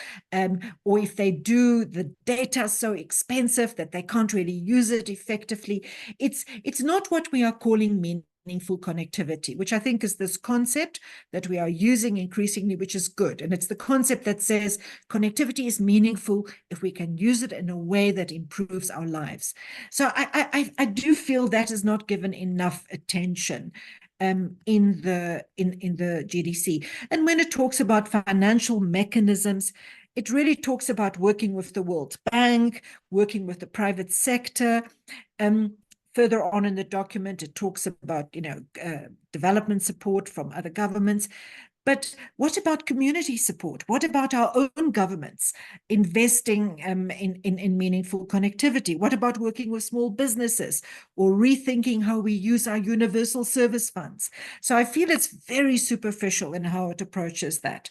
or if they do, the data is so expensive that they can't really use it effectively. It's not what we are calling meaningful connectivity, which I think is this concept that we are using increasingly, which is good. And it's the concept that says connectivity is meaningful if we can use it in a way that improves our lives. So I do feel that is not given enough attention in the GDC. And when it talks about financial mechanisms, it really talks about working with the World Bank, working with the private sector. Further on in the document, it talks about, development support from other governments. But what about community support? What about our own governments investing in meaningful connectivity? What about working with small businesses or rethinking how we use our universal service funds? So I feel it's very superficial in how it approaches that.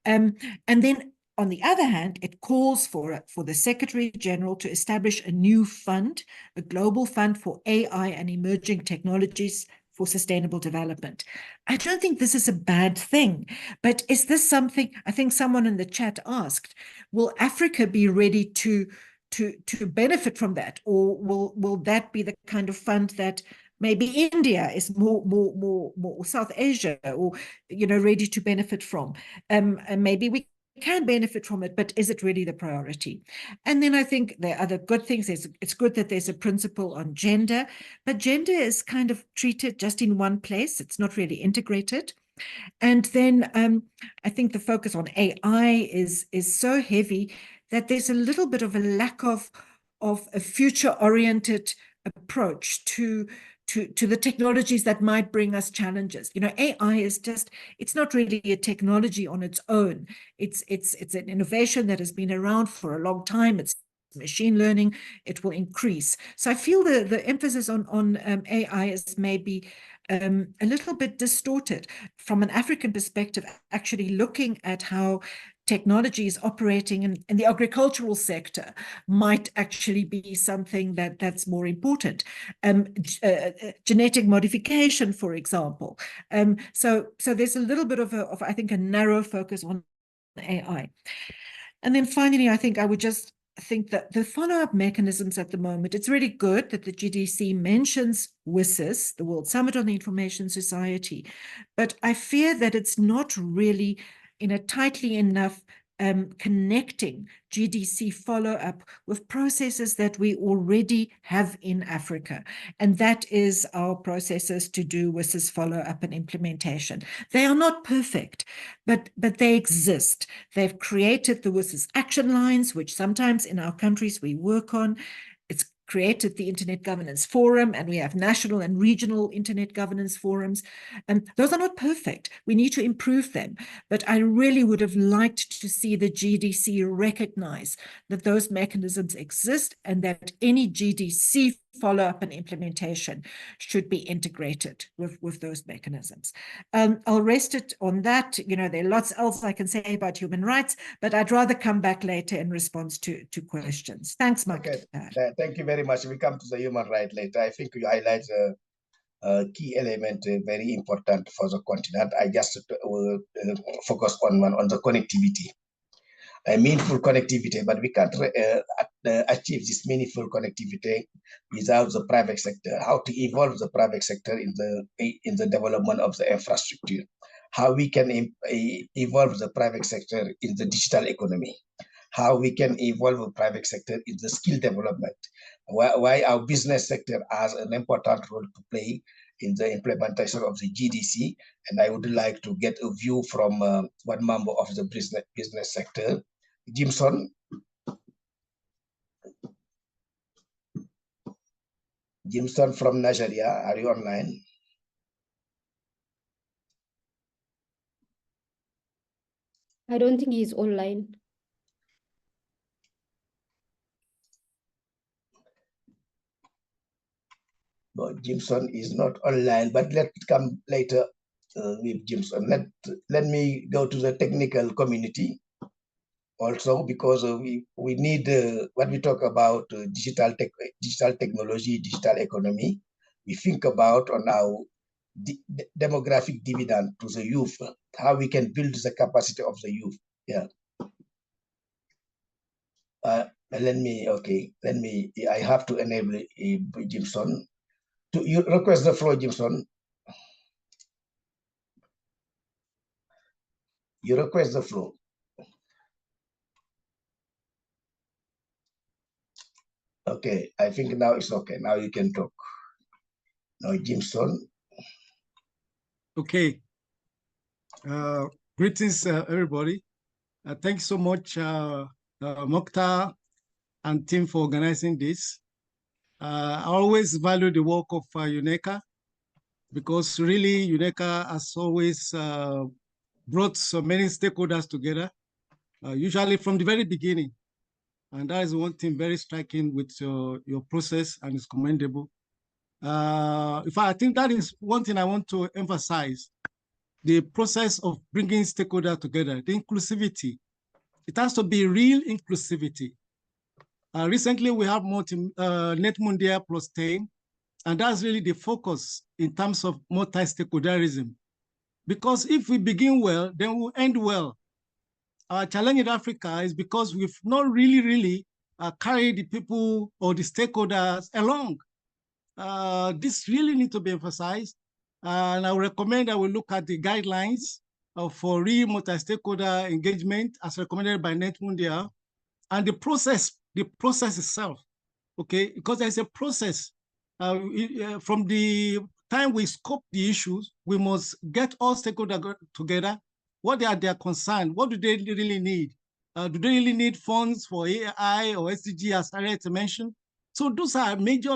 And then on the other hand, it calls for the Secretary General to establish a new fund, a global fund for AI and emerging technologies for sustainable development. I don't think this is a bad thing, but is this something, I think someone in the chat asked, will Africa be ready to benefit from that? Or will that be the kind of fund that maybe India is more South Asia, or, ready to benefit from? And maybe we can benefit from it, but is it really the priority? And then I think there are other good things. It's good that there's a principle on gender, but gender is kind of treated just in one place. It's not really integrated. And then I think the focus on AI is so heavy that there's a little bit of a lack of a future-oriented approach to to the technologies that might bring us challenges. You know, AI is just, it's not really a technology on its own. It's an innovation that has been around for a long time. It's machine learning, it will increase. So I feel the emphasis on AI is maybe a little bit distorted from an African perspective, actually looking at how technologies operating in the agricultural sector might actually be something that's more important. Genetic modification, for example. So there's a little bit of I think, a narrow focus on AI. And then finally, I think I would just think that the follow-up mechanisms at the moment, it's really good that the GDC mentions WSIS, the World Summit on the Information Society, but I fear that it's not really in a tightly enough connecting GDC follow-up with processes that we already have in Africa. And that is our processes to do WSIS follow-up and implementation. They are not perfect, but they exist. They've created the WSIS action lines, which sometimes in our countries we work on. It's created the Internet Governance Forum, and we have national and regional Internet Governance Forums. And those are not perfect. We need to improve them. But I really would have liked to see the GDC recognize that those mechanisms exist and that any GDC follow-up and implementation should be integrated with those mechanisms. I'll rest it on that. You know, there are lots else I can say about human rights, but I'd rather come back later in response to questions. Thanks, Mark.
Okay. Thank you very much. We come to the human right later. I think you highlight a key element, very important for the continent. I just will focus on the connectivity. Meaningful connectivity, but we can't achieve this meaningful connectivity without the private sector. How to evolve the private sector in the development of the infrastructure. How we can evolve the private sector in the digital economy. How we can evolve the private sector in the skill development. Why our business sector has an important role to play in the implementation of the GDC. And I would like to get a view from one member of the business sector. Jimson. Jimson from Nigeria, are you online?
I don't think he's online.
No, Jimson is not online, but let's come later with Jimson. Let me go to the technical community also, because we need, when we talk about digital technology, digital economy, we think about on our demographic dividend to the youth, how we can build the capacity of the youth. Yeah. I have to enable Jimson. You request the floor, Jimson. You request the floor. Okay, I think now it's okay. Now you can talk. Now, Jimson.
Okay. Greetings, everybody. Thanks so much, Mokhtar and team for organizing this. I always value the work of UNECA, because really UNECA has always brought so many stakeholders together, usually from the very beginning. And that is one thing very striking with your process, and it's commendable. In fact, I think that is one thing I want to emphasize, the process of bringing stakeholders together, the inclusivity. It has to be real inclusivity. Recently, we have Net Mundial plus 10, and that's really the focus in terms of multi-stakeholderism. Because if we begin well, then we'll end well. Our challenge in Africa is because we've not really carried the people or the stakeholders along. This really needs to be emphasized. And I would recommend that we look at the guidelines for real multi-stakeholder engagement as recommended by Net Mundial, and the process itself, okay? Because there's a process. From the time we scope the issues, we must get all stakeholders together. What are their concerns? What do they really need? Do they really need funds for AI or SDG, as I mentioned? So those are major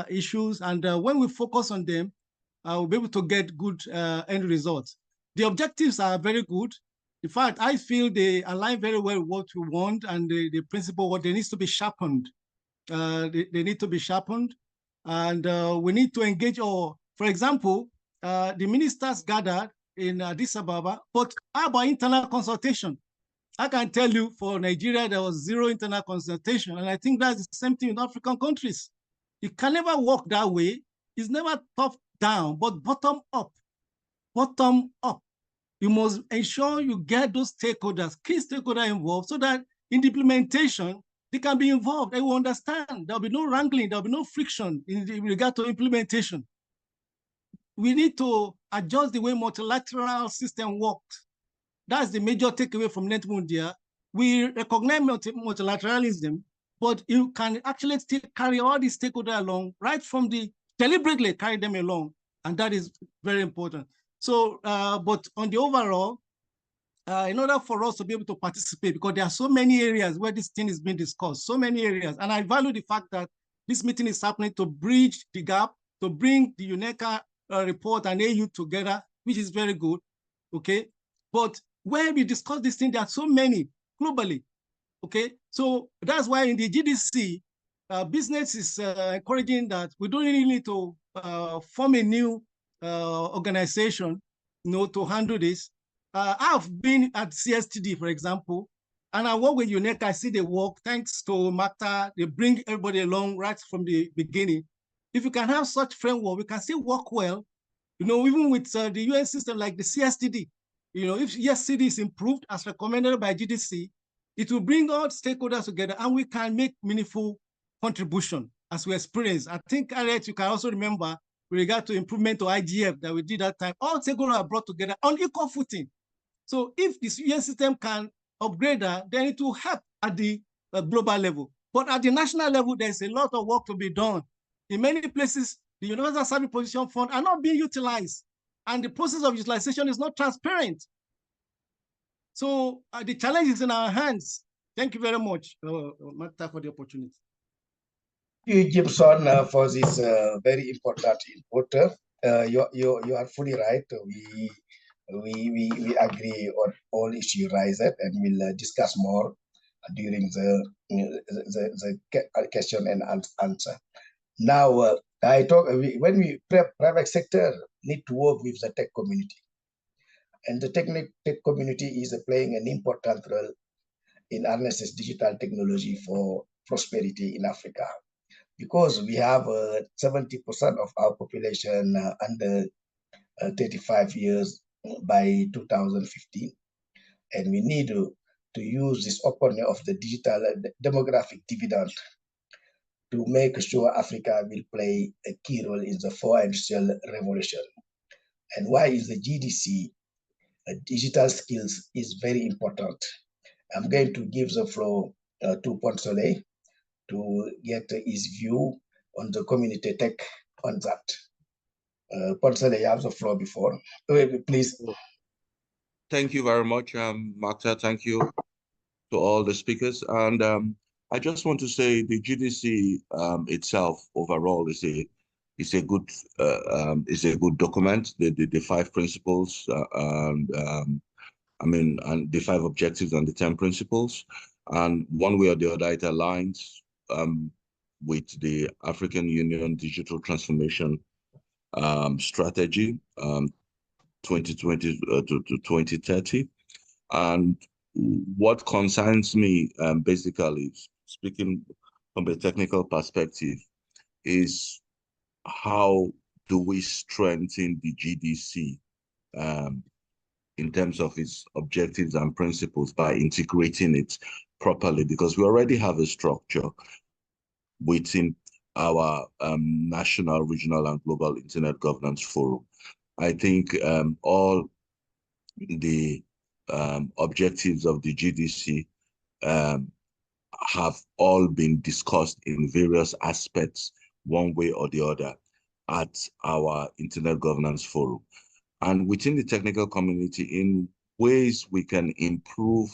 issues, and when we focus on them, we'll be able to get good end results. The objectives are very good. In fact, I feel they align very well with what we want, and the principle, what they need to be sharpened. They need to be sharpened, and we need to engage. Or, for example, the ministers gathered in Addis Ababa, but how about internal consultation? I can tell you for Nigeria, there was zero internal consultation, and I think that's the same thing in African countries. It can never work that way. It's never top down, but bottom up. Bottom up. You must ensure you get those stakeholders, key stakeholders involved, so that in the implementation, they can be involved. They will understand. There'll be no wrangling. There'll be no friction in regard to implementation. We need to adjust the way multilateral system works. That's the major takeaway from Net Mundia. We recognize multilateralism, but you can actually still carry all these stakeholders along, right from the deliberately carry them along, and that is very important. So, but on the overall, in order for us to be able to participate, because there are so many areas where this thing is being discussed, so many areas, and I value the fact that this meeting is happening to bridge the gap, to bring the UNECA report and AU together, which is very good, okay? But where we discuss this thing, there are so many globally, okay? So that's why in the GDC, business is encouraging that we don't really need to form a new organization, to handle this. I've been at CSTD, for example, and I work with UNECA. I see they work, thanks to Makta, they bring everybody along right from the beginning. If you can have such framework, we can still work well, even with the UN system like the CSTD. If CSTD is improved as recommended by GDC, it will bring all stakeholders together and we can make meaningful contribution as we experience. I think, Alex, you can also remember with regard to improvement to IGF that we did that time, all stakeholders are brought together on equal footing. So if this UN system can upgrade that, then it will help at the global level. But at the national level, there's a lot of work to be done. In many places, the Universal Service Position Fund are not being utilized, and the process of utilization is not transparent. So the challenge is in our hands. Thank you very much, Martha, for the opportunity.
Thank you, Jimson, for this very important input. You are fully right. We agree on all issues raised, and we'll discuss more during the question and answer. Now, when we private sector need to work with the tech community, and the tech community is playing an important role in harnessing digital technology for prosperity in Africa, because we have 70% of our population under 35 years by 2015, and we need to use this opening of the digital demographic dividend to make sure Africa will play a key role in the 4th industrial revolution. And why is the GDC digital skills is very important. I'm going to give the floor to Ponsole to get his view on the community tech on that. Ponsole, you have the floor before. Please.
Thank you very much, Martha. Thank you to all the speakers. And I just want to say the GDC itself overall is a good document. The 5 principles and the 5 objectives and the 10 principles, and one way or the other it aligns with the African Union Digital Transformation Strategy 2020 to 2030. And what concerns me, basically, speaking from a technical perspective, is how do we strengthen the GDC in terms of its objectives and principles by integrating it properly, because we already have a structure within our national, regional, and global Internet Governance Forum. I think all the objectives of the GDC have all been discussed in various aspects, one way or the other, at our Internet Governance Forum. And within the technical community, in ways we can improve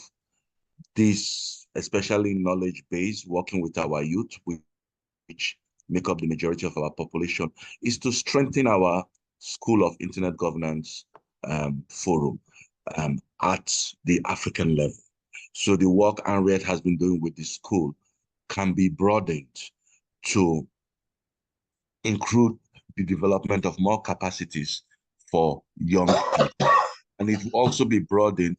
this, especially knowledge base, working with our youth, which make up the majority of our population, is to strengthen our School of Internet Governance forum at the African level. So the work Henriette has been doing with the school can be broadened to include the development of more capacities for young people. And it will also be broadened.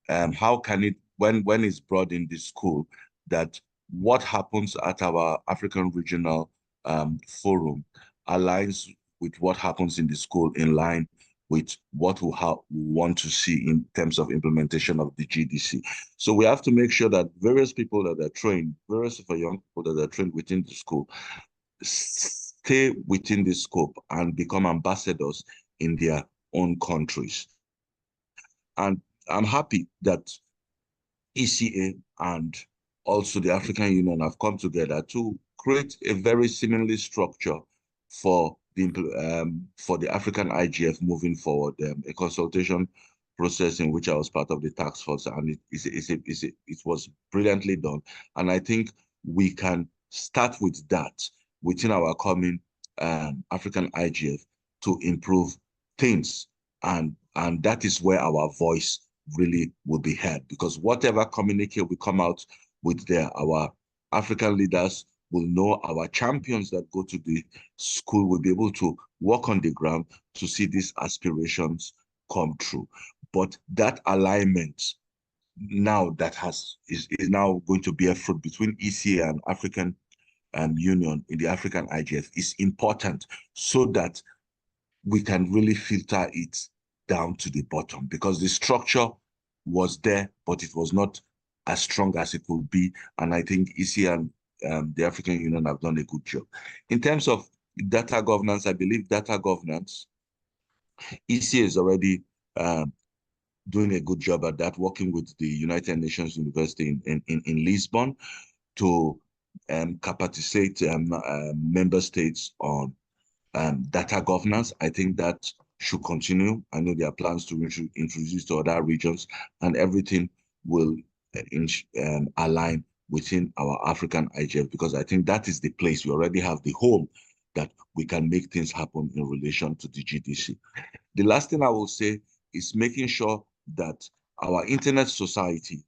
How can it, when it's brought in the school, that what happens at our African Regional Forum aligns with what happens in the school, in line with what we want to see in terms of implementation of the GDC. So we have to make sure that various people that are trained, various of our young people that are trained within the school, stay within the scope and become ambassadors in their own countries. And I'm happy that ECA and also the African Union have come together to create a very seemingly structure for the African IGF moving forward, a consultation process in which I was part of the task force, and it was brilliantly done. And I think we can start with that within our coming African IGF to improve things, and that is where our voice really will be heard, because whatever communique we come out with there, our African leaders will know, our champions that go to the school will be able to work on the ground to see these aspirations come true. But that alignment now that is now going to bear fruit between ECA and African Union in the African IGF is important, so that we can really filter it down to the bottom, because the structure was there, but it was not as strong as it could be. And I think ECA and the African Union have done a good job. In terms of data governance, I believe data governance, ECA is already doing a good job at that, working with the United Nations University in Lisbon to capacitate member states on data governance. I think that should continue. I know there are plans to introduce to other regions, and everything will align within our African IGF, because I think that is the place we already have the home that we can make things happen in relation to the GDC. The last thing I will say is making sure that our internet societies,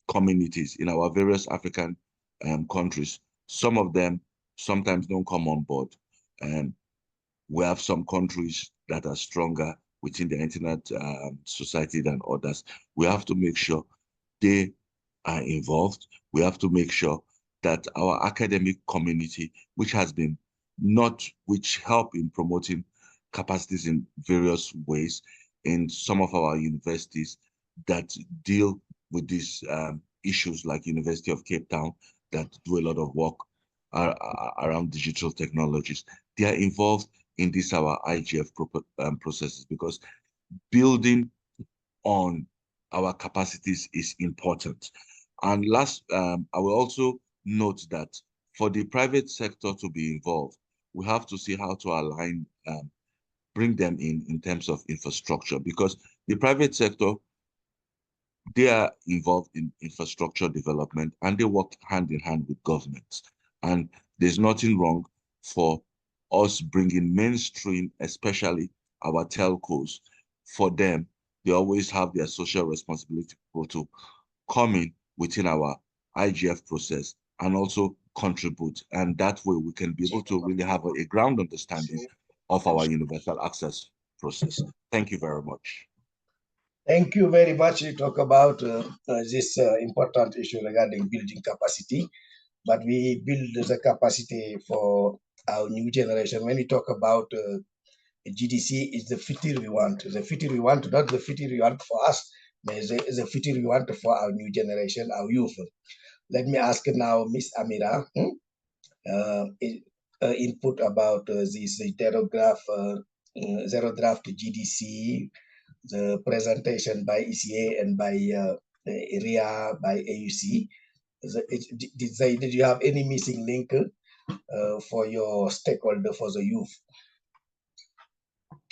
communities in our various African countries, some of them sometimes don't come on board. And we have some countries that are stronger within the internet society than others. We have to make sure they are involved. We have to make sure that our academic community, which help in promoting capacities in various ways in some of our universities that deal with these issues, like University of Cape Town, that do a lot of work around digital technologies. They are involved in this, our IGF processes, because building on our capacities is important. And last, I will also note that for the private sector to be involved, we have to see how to align, bring them in terms of infrastructure, because the private sector, they are involved in infrastructure development and they work hand in hand with governments. And there's nothing wrong for us bringing mainstream, especially our telcos. For them, they always have their social responsibility to come in within our IGF process and also contribute. And that way we can be able to really have a ground understanding of our universal access process. Thank you very much.
Thank you very much. You talk about this important issue regarding building capacity, but we build the capacity for our new generation. When we talk about GDC, is the future we want. The future we want, not the future we want for us, but the future we want for our new generation, our youth. Let me ask now Miss Amira input about this zero draft GDC, the presentation by ECA and by RIA, by AUC. Did you have any missing link for your stakeholder, for the youth?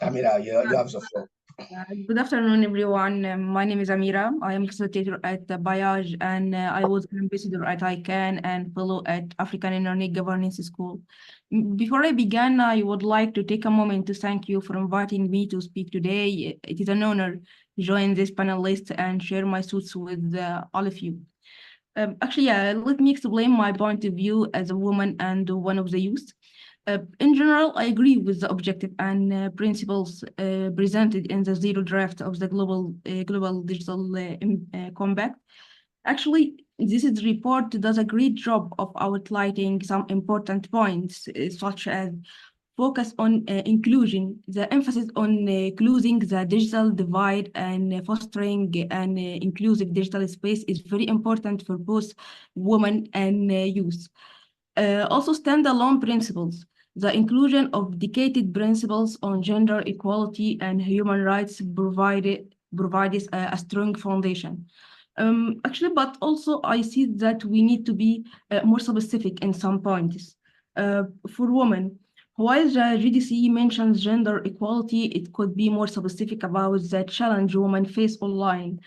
Amira, you have the floor.
Good afternoon, everyone. My name is Amira. I am facilitator at Bayaj, and I was an ambassador at ICANN and fellow at African Internet Governance School. Before I begin, I would like to take a moment to thank you for inviting me to speak today. It is an honor to join this panelist and share my thoughts with all of you. Let me explain my point of view as a woman and one of the youth. In general, I agree with the objective and principles presented in the zero draft of the Global Digital Compact. Actually, this report does a great job of outlining some important points, such as focus on inclusion, the emphasis on closing the digital divide and fostering an inclusive digital space is very important for both women and youth. Also, standalone principles. The inclusion of dedicated principles on gender equality and human rights provides a strong foundation. But also I see that we need to be more specific in some points. For women, while the GDC mentions gender equality, it could be more specific about the challenge women face online,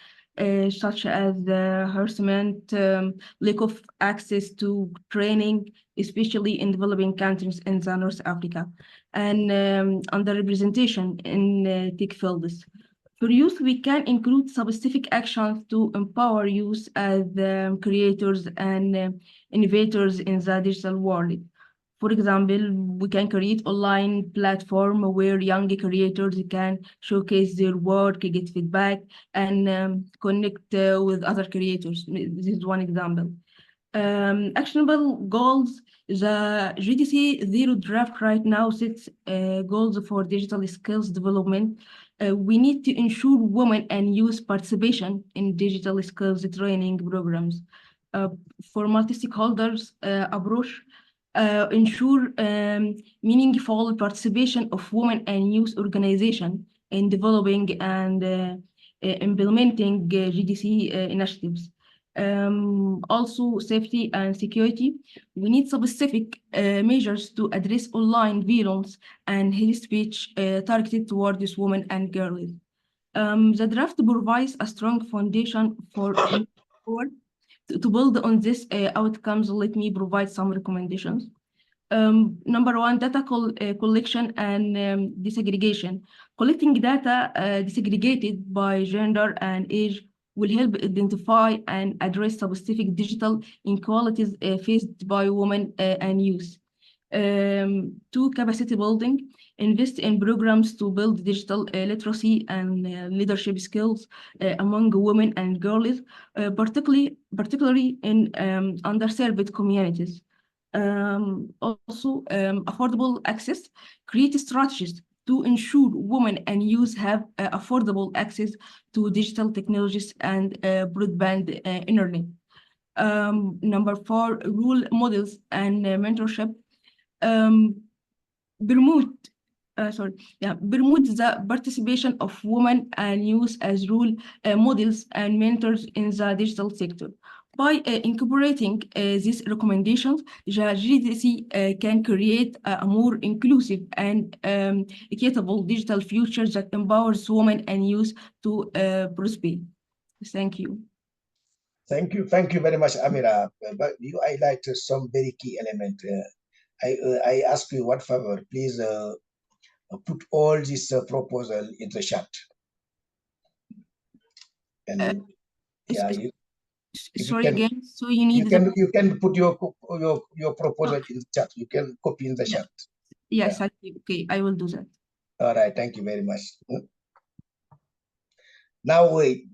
such as harassment, lack of access to training, especially in developing countries in the North Africa, and underrepresentation in tech fields. For youth, we can include specific actions to empower youth as creators and innovators in the digital world. For example, we can create online platform where young creators can showcase their work, get feedback, and connect with other creators. This is one example. Actionable goals. The GDC Zero draft right now sets goals for digital skills development. We need to ensure women and youth participation in digital skills training programs. For multi-stakeholders approach, ensure meaningful participation of women and youth organizations in developing and implementing GDC initiatives. Also, safety and security. We need specific measures to address online violence and hate speech targeted towards women and girls. The draft provides a strong foundation for to build on this outcomes. Let me provide some recommendations. Number one, data collection and disaggregation. Collecting data disaggregated by gender and age will help identify and address specific digital inequalities faced by women and youth. Two, capacity building. Invest in programs to build digital literacy and leadership skills among women and girls, particularly in underserved communities. Also, affordable access. Create strategies to ensure women and youth have affordable access to digital technologies and broadband internet. Number four, role models and mentorship. Promote the participation of women and youth as role models and mentors in the digital sector. By incorporating these recommendations, the GDC can create a more inclusive and equitable digital future that empowers women and youth to prosper. Thank you.
Thank you very much, Amira. But you highlighted some very key element. I ask you one favor, please put all this proposal in the chat. And
sorry again. So you need
you can put your proposal in the chat. You can copy in the chat.
Yes, yeah. Okay, I will do that.
All right, thank you very much. Now we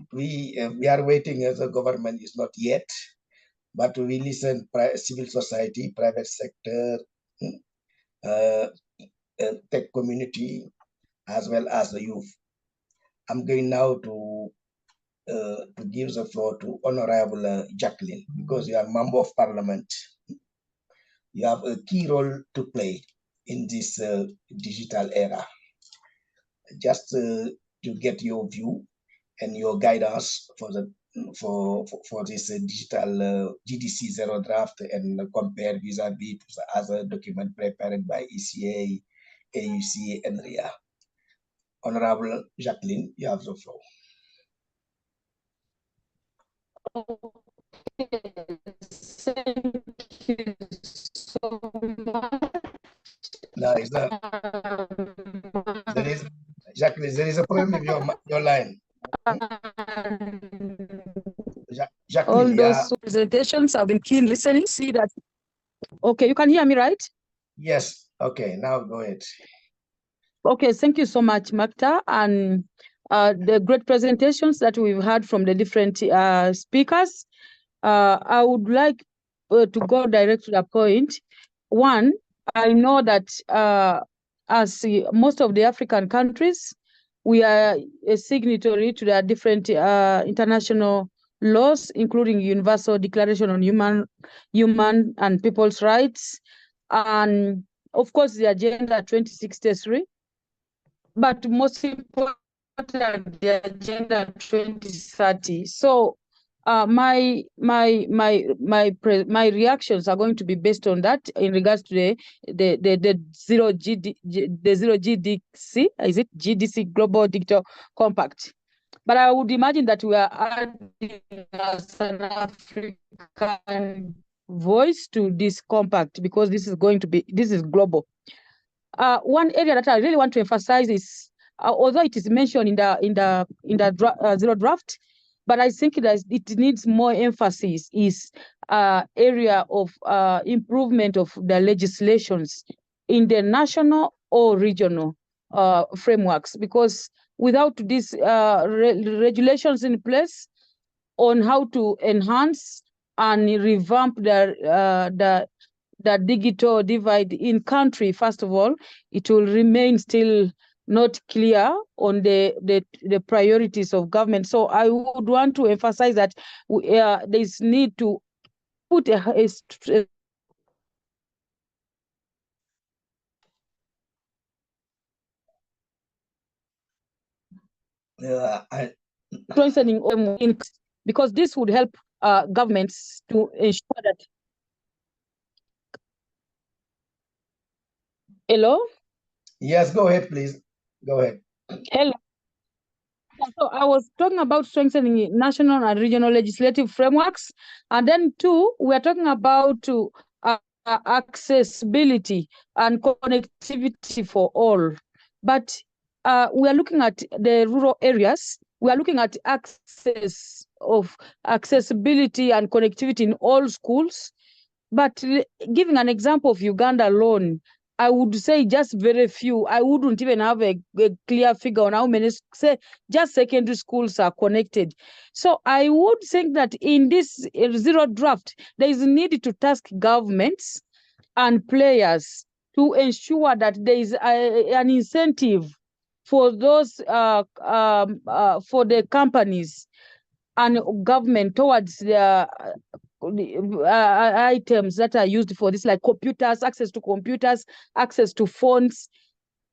are waiting as the government is not yet, but we listen civil society, private sector, tech community, as well as the youth. I'm going now to give the floor to Honorable Jacqueline, because you are member of parliament. You have a key role to play in this digital era. Just to get your view and your guidance for this digital GDC zero draft and compare vis-a-vis to the other document prepared by ECA, AUC, and RIA. Honorable Jacqueline, you have the floor.
Thank you so much.
No, it's not. Jacqueline, there is a problem with your line. Jacqueline,
All those presentations have been keen listening. See that. Okay, you can hear me, right?
Yes. Okay, now go ahead.
Okay, thank you so much, Makta, and the great presentations that we've had from the different speakers. I would like to go direct to the point. One, I know that as most of the African countries, we are a signatory to the different international laws, including Universal Declaration on Human and People's Rights, and of course the Agenda 2063. But most important, the Agenda 2030. So my reactions are going to be based on that in regards to the zero GDC, is it GDC Global Digital Compact? But I would imagine that we are adding as an African voice to this compact, because this is global. One area that I really want to emphasize is, although it is mentioned in the zero draft, but I think that it needs more emphasis, is area of improvement of the legislations in the national or regional frameworks, because without these regulations in place on how to enhance and revamp the digital divide in country, first of all, it will remain still not clear on the priorities of government. So I would want to emphasize that there's need to put strengthening because this would help governments to ensure that. Hello?
Yes, go ahead, please. Go ahead.
Hello. So I was talking about strengthening national and regional legislative frameworks. And then two, we're talking about accessibility and connectivity for all. But we are looking at the rural areas. We are looking at accessibility and connectivity in all schools. But giving an example of Uganda alone, I would say just very few. I wouldn't even have a clear figure on how many, say, just secondary schools are connected. So I would think that in this zero draft, there is a need to task governments and players to ensure that there is an incentive for those, for the companies and government towards the items that are used for this, like computers, access to phones.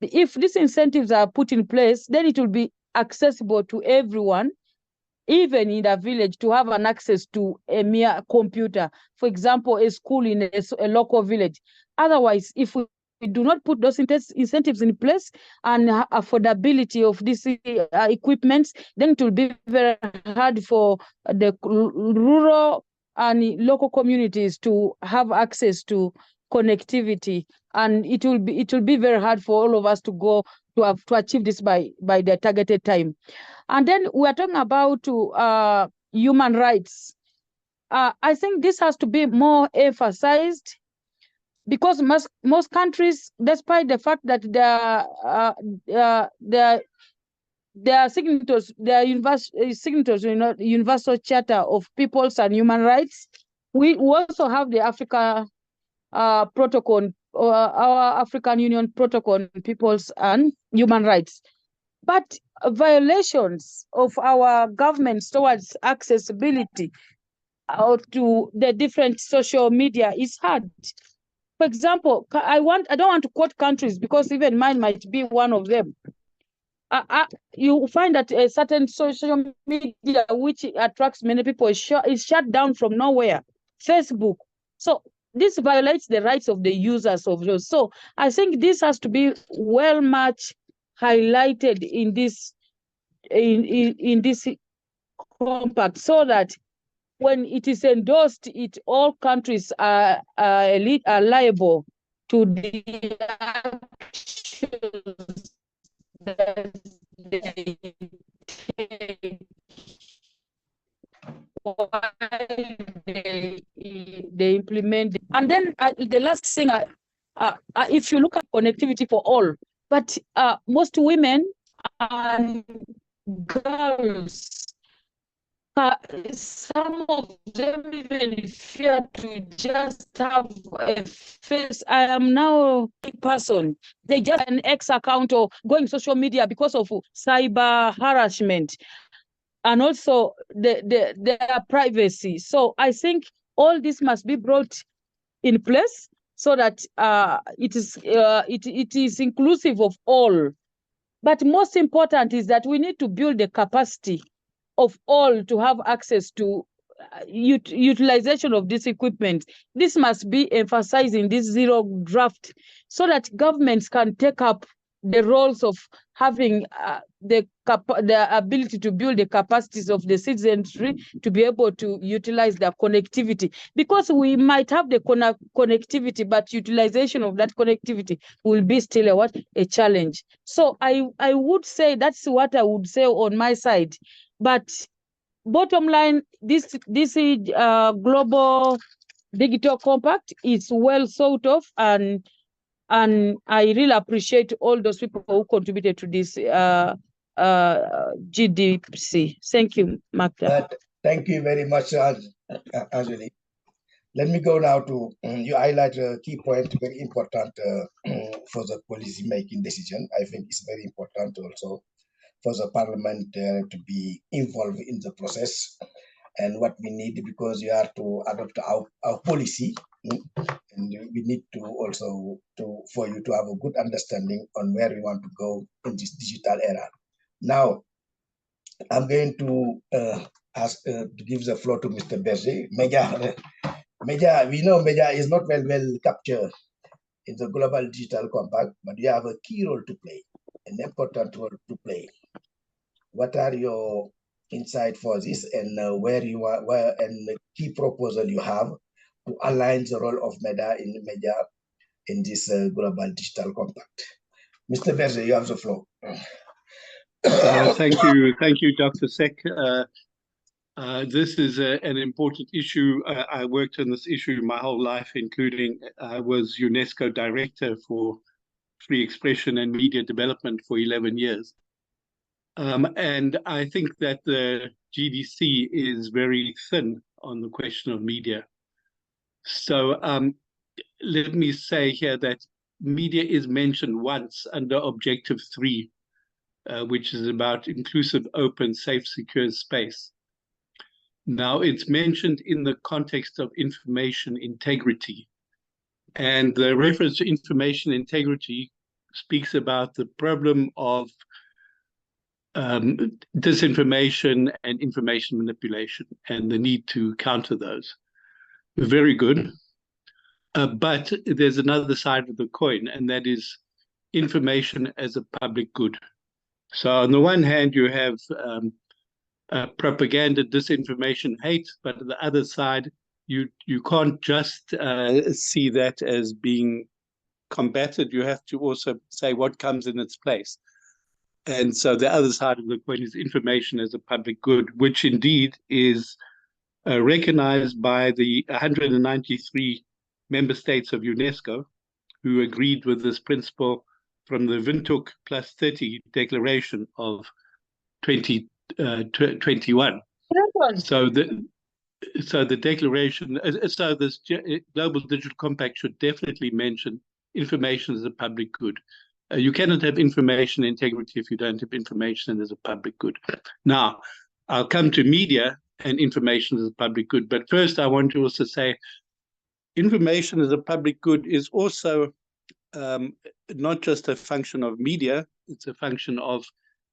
If these incentives are put in place, then it will be accessible to everyone, even in the village, to have an access to a mere computer. For example, a school in a local village. Otherwise, if we do not put those incentives in place and affordability of these equipments, then it will be very hard for the rural and local communities to have access to connectivity, and it will be very hard for all of us to achieve this by the targeted time. And then we are talking about human rights. I think this has to be more emphasized, because most countries, despite the fact that they are signatories, Universal Charter of Peoples and Human Rights. We also have the Africa Protocol, our African Union Protocol on Peoples and Human Rights. But violations of our governments towards accessibility to the different social media is hard. For example, I don't want to quote countries, because even mine might be one of them. You find that a certain social media which attracts many people is shut down from nowhere. Facebook. So this violates the rights of the users of those. So I think this has to be well much highlighted in this compact, so that when it is endorsed, all countries are liable to the actions that they take while they implement. And then the last thing, if you look at connectivity for all, but most women and girls, some of them even fear to just have a face. I am now a person. They just an X account or going social media because of cyber harassment and also their privacy. So I think all this must be brought in place so that it is inclusive of all. But most important is that we need to build the capacity of all to have access to utilization of this equipment. This must be emphasized in this zero draft so that governments can take up the roles of having the ability to build the capacities of the citizenry to be able to utilize their connectivity. Because we might have the connectivity, but utilization of that connectivity will be still a challenge. So I would say that's what I would say on my side. But bottom line, this global digital compact is well thought of, and I really appreciate all those people who contributed to this GDC. Thank you, Magda.
Thank you very much, Anjali. Let me go now to you highlight a key point, very important for the policy making decision. I think it's very important also for the parliament to be involved in the process and what we need, because we are to adopt our policy, and we need to also for you to have a good understanding on where we want to go in this digital era. Now, I'm going to ask to give the floor to Mr. Berger. Media, we know media is not well captured in the global digital compact, but you have a key role to play, an important role to play. What are your insight for this, and where and the key proposal you have to align the role of media in this global digital compact? Mr. Berger, you have the floor.
Thank you, Dr. Sek. This is an important issue. I worked on this issue my whole life, including I was UNESCO Director for Free Expression and Media Development for 11 years. And I think that the GDC is very thin on the question of media. So let me say here that media is mentioned once under Objective 3, which is about inclusive, open, safe, secure space. Now, it's mentioned in the context of information integrity. And the reference to information integrity speaks about the problem of disinformation and information manipulation and the need to counter those. Very good. But there's another side of the coin, and that is information as a public good. So on the one hand, you have propaganda, disinformation, hate, but on the other side, you can't just see that as being combated. You have to also say what comes in its place. And so the other side of the coin is information as a public good, which indeed is recognized by the 193 member states of UNESCO, who agreed with this principle from the Windhoek Plus 30 Declaration of 2021. So the declaration, so this Global Digital Compact should definitely mention information as a public good. You cannot have information integrity if you don't have information as a public good. Now, I'll come to media and information as a public good. But first, I want to also say information as a public good is also not just a function of media, it's a function of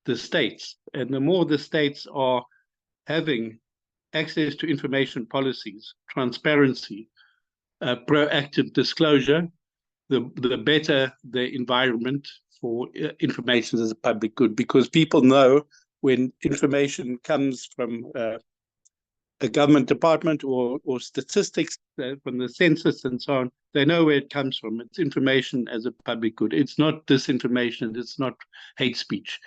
the states. And the more the states are having access to information policies, transparency, proactive disclosure, the better the environment for information as a public good, because people know when information comes from a government department or statistics from the census and so on, they know where it comes from. It's information as a public good. It's not disinformation. It's not hate speech.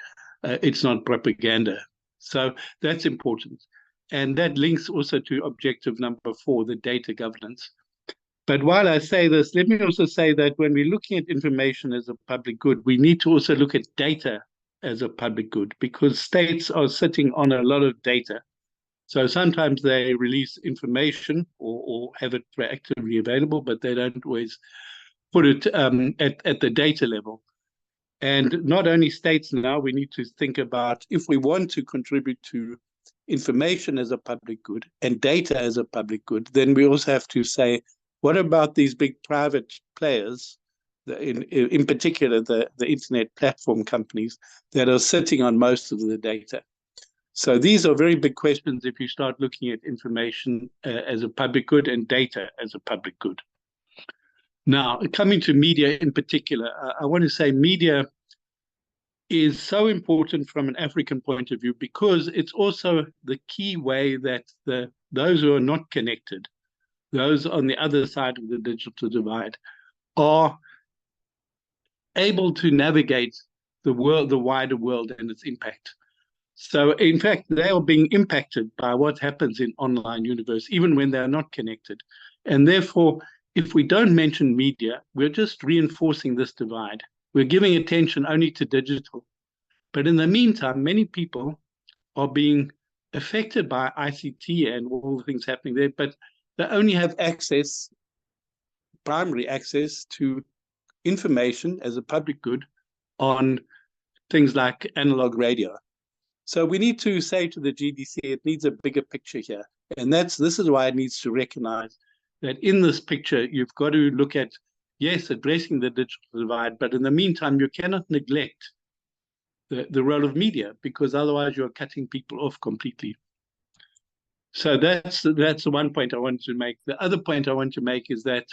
It's not propaganda. So that's important. And that links also to objective number 4, the data governance. But while I say this, let me also say that when we're looking at information as a public good, we need to also look at data as a public good, because states are sitting on a lot of data. So sometimes they release information or have it proactively available, but they don't always put it at the data level. And not only states now, we need to think about, if we want to contribute to information as a public good and data as a public good, then we also have to say, what about these big private players, in particular the internet platform companies that are sitting on most of the data? So these are very big questions if you start looking at information as a public good and data as a public good. Now, coming to media in particular, I want to say media is so important from an African point of view, because it's also the key way that those who are not connected, those on the other side of the digital divide, are able to navigate the world, the wider world, and its impact. So, in fact, they are being impacted by what happens in online universe, even when they are not connected. And therefore, if we don't mention media, we're just reinforcing this divide. We're giving attention only to digital. But in the meantime, many people are being affected by ICT and all the things happening there, but they only have access, primary access to information as a public good on things like analog radio. So we need to say to the GDC, it needs a bigger picture here. And this is why it needs to recognize that in this picture, you've got to look at, yes, addressing the digital divide, but in the meantime, you cannot neglect the role of media, because otherwise you're cutting people off completely. So that's the one point I wanted to make. The other point I want to make is that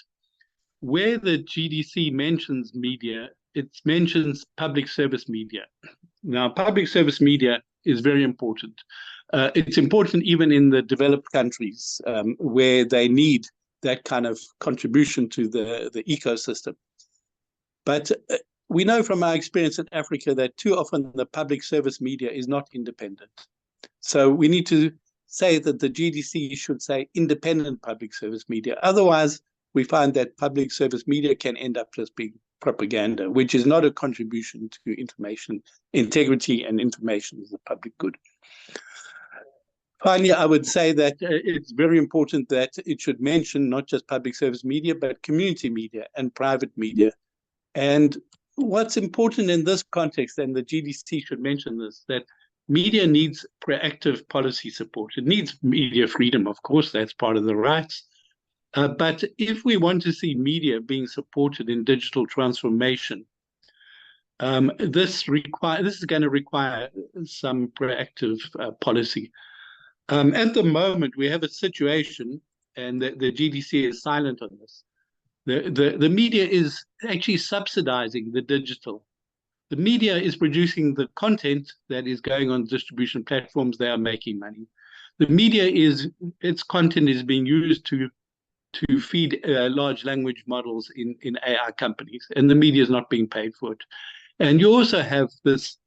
where the GDC mentions media, it mentions public service media. Now, public service media is very important. It's important even in the developed countries where they need that kind of contribution to the ecosystem. But we know from our experience in Africa that too often the public service media is not independent. So we need to say that the GDC should say independent public service media. Otherwise, we find that public service media can end up just being propaganda, which is not a contribution to information integrity and information as a public good. Finally, I would say that it's very important that it should mention not just public service media, but community media and private media. And what's important in this context, and the GDC should mention this, that media needs proactive policy support. It needs media freedom, of course, that's part of the rights. But if we want to see media being supported in digital transformation, this is going to require some proactive policy. At the moment, we have a situation, and the GDC is silent on this. The media is actually subsidizing the digital. The media is producing the content that is going on distribution platforms. They are making money. The media its content is being used to feed large language models in AI companies, and the media is not being paid for it. And you also have this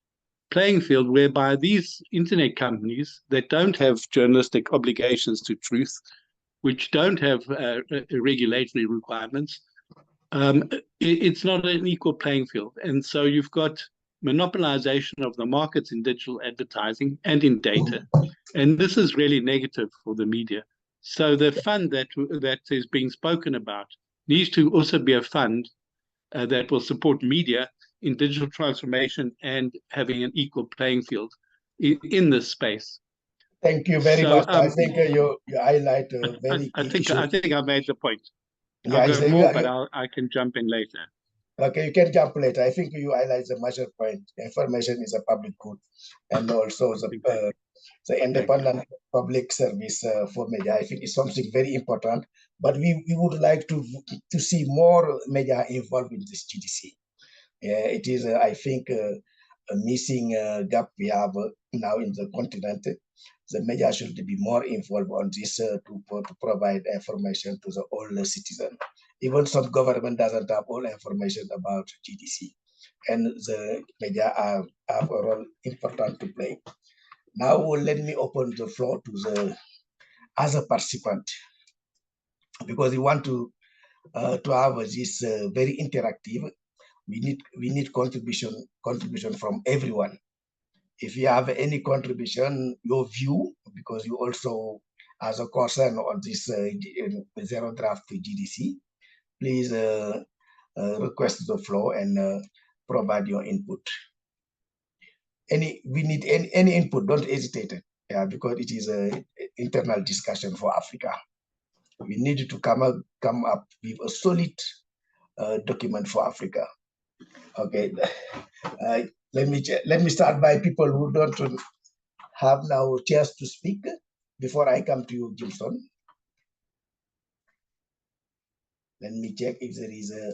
playing field whereby these internet companies that don't have journalistic obligations to truth, which don't have regulatory requirements, it's not an equal playing field. And so you've got monopolization of the markets in digital advertising and in data. And this is really negative for the media. So the fund that is being spoken about needs to also be a fund that will support media in digital transformation and having an equal playing field in this space.
Thank you very much. I think you highlight a very key issue.
I think I made the point.
Yeah,
I've got more, but I can jump in later.
Okay, you can jump later. I think you highlight the major point. Information is a public good, and also the independent public service for media. I think it's something very important. But we would like to see more media involved in this GDC. It is, I think, a missing gap we have now in the continent. The media should be more involved on this to provide information to the all citizens. Even some government doesn't have all information about GDC, and the media have a role important to play. Now let me open the floor to the other participant, because we want to have this very interactive. We need contribution from everyone. If you have any contribution, your view, because you also has a concern on this zero draft GDC, please request the floor and provide your input. We need any input, don't hesitate, because it is an internal discussion for Africa. We need to come up with a solid document for Africa. Okay, let me start by people who don't have now chance to speak before I come to you, Gibson. Let me check if there is a.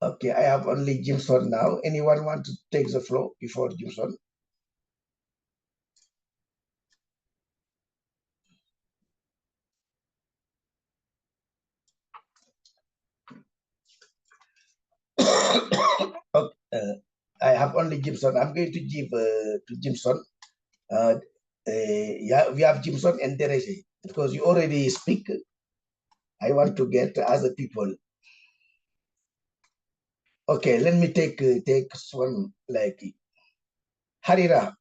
Okay, I have only Gibson now. Anyone want to take the floor before Gibson? Okay, I have only Gibson. I'm going to give to Gibson. Yeah, we have Gibson and Derege, because you already speak. I want to get other people. Okay, let me take one like Harira.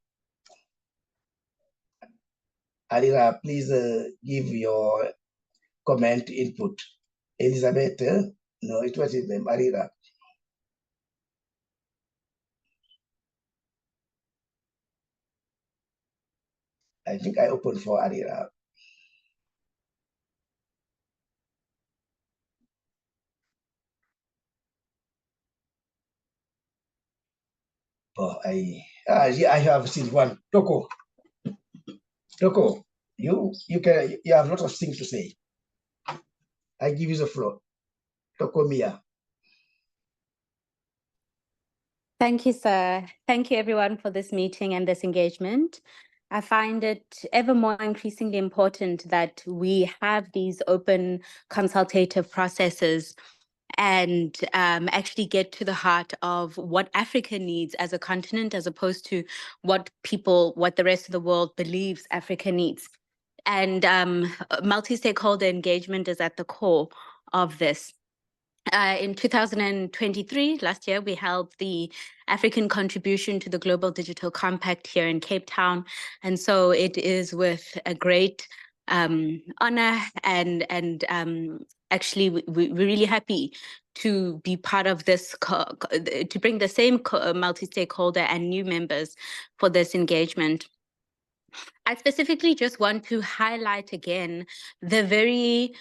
Harira, please give your comment input. Elizabeth, no, it was his name, Harira. I think I opened for Harira. Oh, I have seen one. Toko, you have lots of things to say. I give you the floor. Toko Mia.
Thank you, sir. Thank you, everyone, for this meeting and this engagement. I find it ever more increasingly important that we have these open consultative processes and actually get to the heart of what Africa needs as a continent, as opposed to what the rest of the world believes Africa needs. And multi-stakeholder engagement is at the core of this. In 2023, last year, we held the African contribution to the Global Digital Compact here in Cape Town. And so it is with a great honor and actually we're really happy to be part of this, to bring the same multi-stakeholder and new members for this engagement. I specifically just want to highlight again the very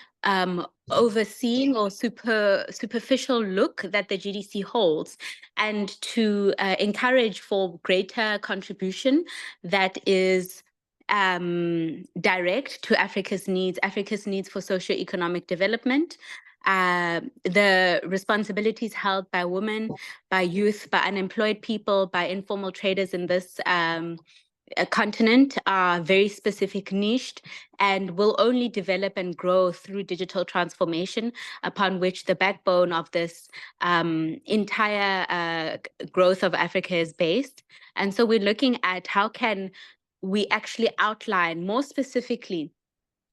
overseeing or superficial look that the GDC holds, and to encourage for greater contribution that is direct to Africa's needs for socioeconomic development, the responsibilities held by women, by youth, by unemployed people, by informal traders in this continent are very specific, niched, and will only develop and grow through digital transformation, upon which the backbone of this entire growth of Africa is based. And so we're looking at how can we actually outline more specifically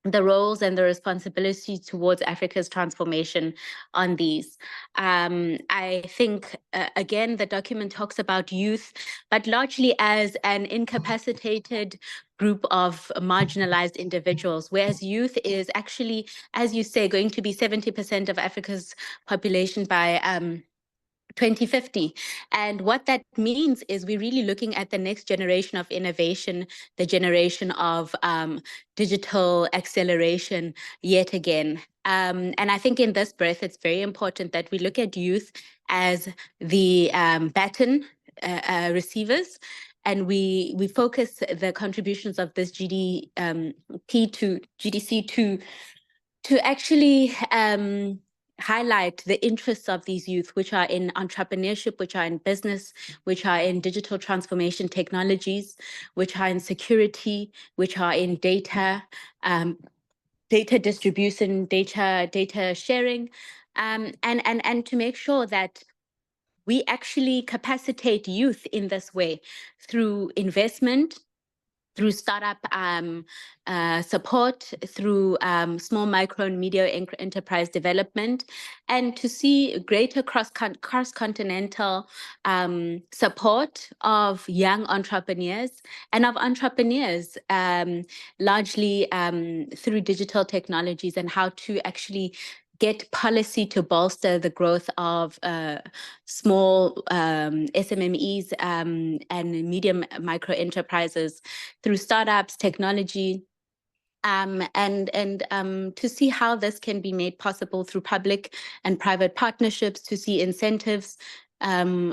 the roles and the responsibilities towards Africa's transformation on these. I think, again, the document talks about youth, but largely as an incapacitated group of marginalized individuals, whereas youth is actually, as you say, going to be 70% of Africa's population by 2050. And what that means is we're really looking at the next generation of innovation, the generation of digital acceleration yet again. And I think in this breath, it's very important that we look at youth as the baton receivers, and we focus the contributions of this GDC to to actually highlight the interests of these youth, which are in entrepreneurship, which are in business, which are in digital transformation technologies, which are in security, which are in data, data distribution, data sharing, and to make sure that we actually capacitate youth in this way through investment, through startup support, through small, micro, and medium enterprise development, and to see greater cross-continental support of young entrepreneurs and of entrepreneurs, largely through digital technologies, and how to actually get policy to bolster the growth of small SMMEs and medium micro enterprises through startups, technology, and to see how this can be made possible through public and private partnerships, to see incentives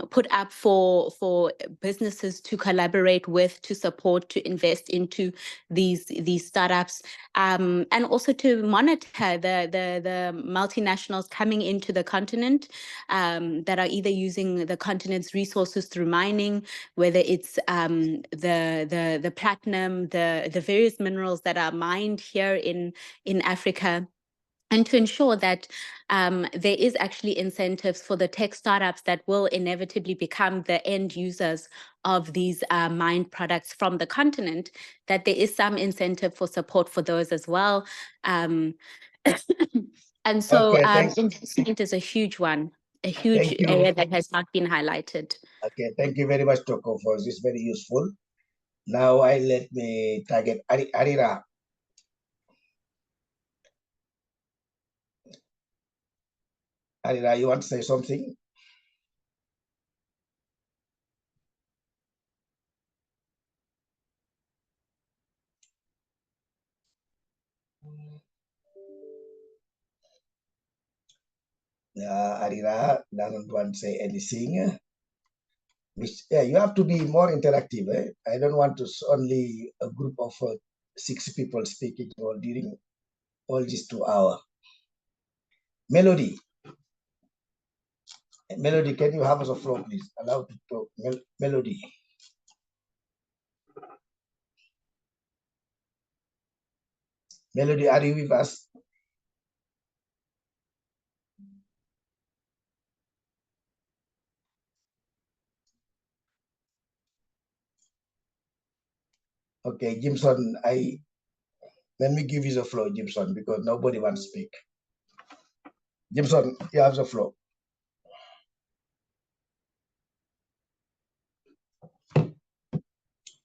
put up for businesses to collaborate with, to support, to invest into these startups, and also to monitor the multinationals coming into the continent that are either using the continent's resources through mining, whether it's the platinum, the various minerals that are mined here in Africa. And to ensure that there is actually incentives for the tech startups that will inevitably become the end users of these mined products from the continent, that there is some incentive for support for those as well. And so investment is a huge one, a huge area that has not been highlighted.
Okay, thank you very much, Toko, for this very useful. Now let me target Arira. Arira, you want to say something? Arira doesn't want to say anything. Yeah, you have to be more interactive. Eh? I don't want to only a group of 6 people speaking during all these 2 hours. Melody. Melody, can you have us a floor, please? Allow to talk. Melody. Melody, are you with us? Okay, Jimson, let me give you the floor, Jimson, because nobody wants to speak. Jimson, you have the floor.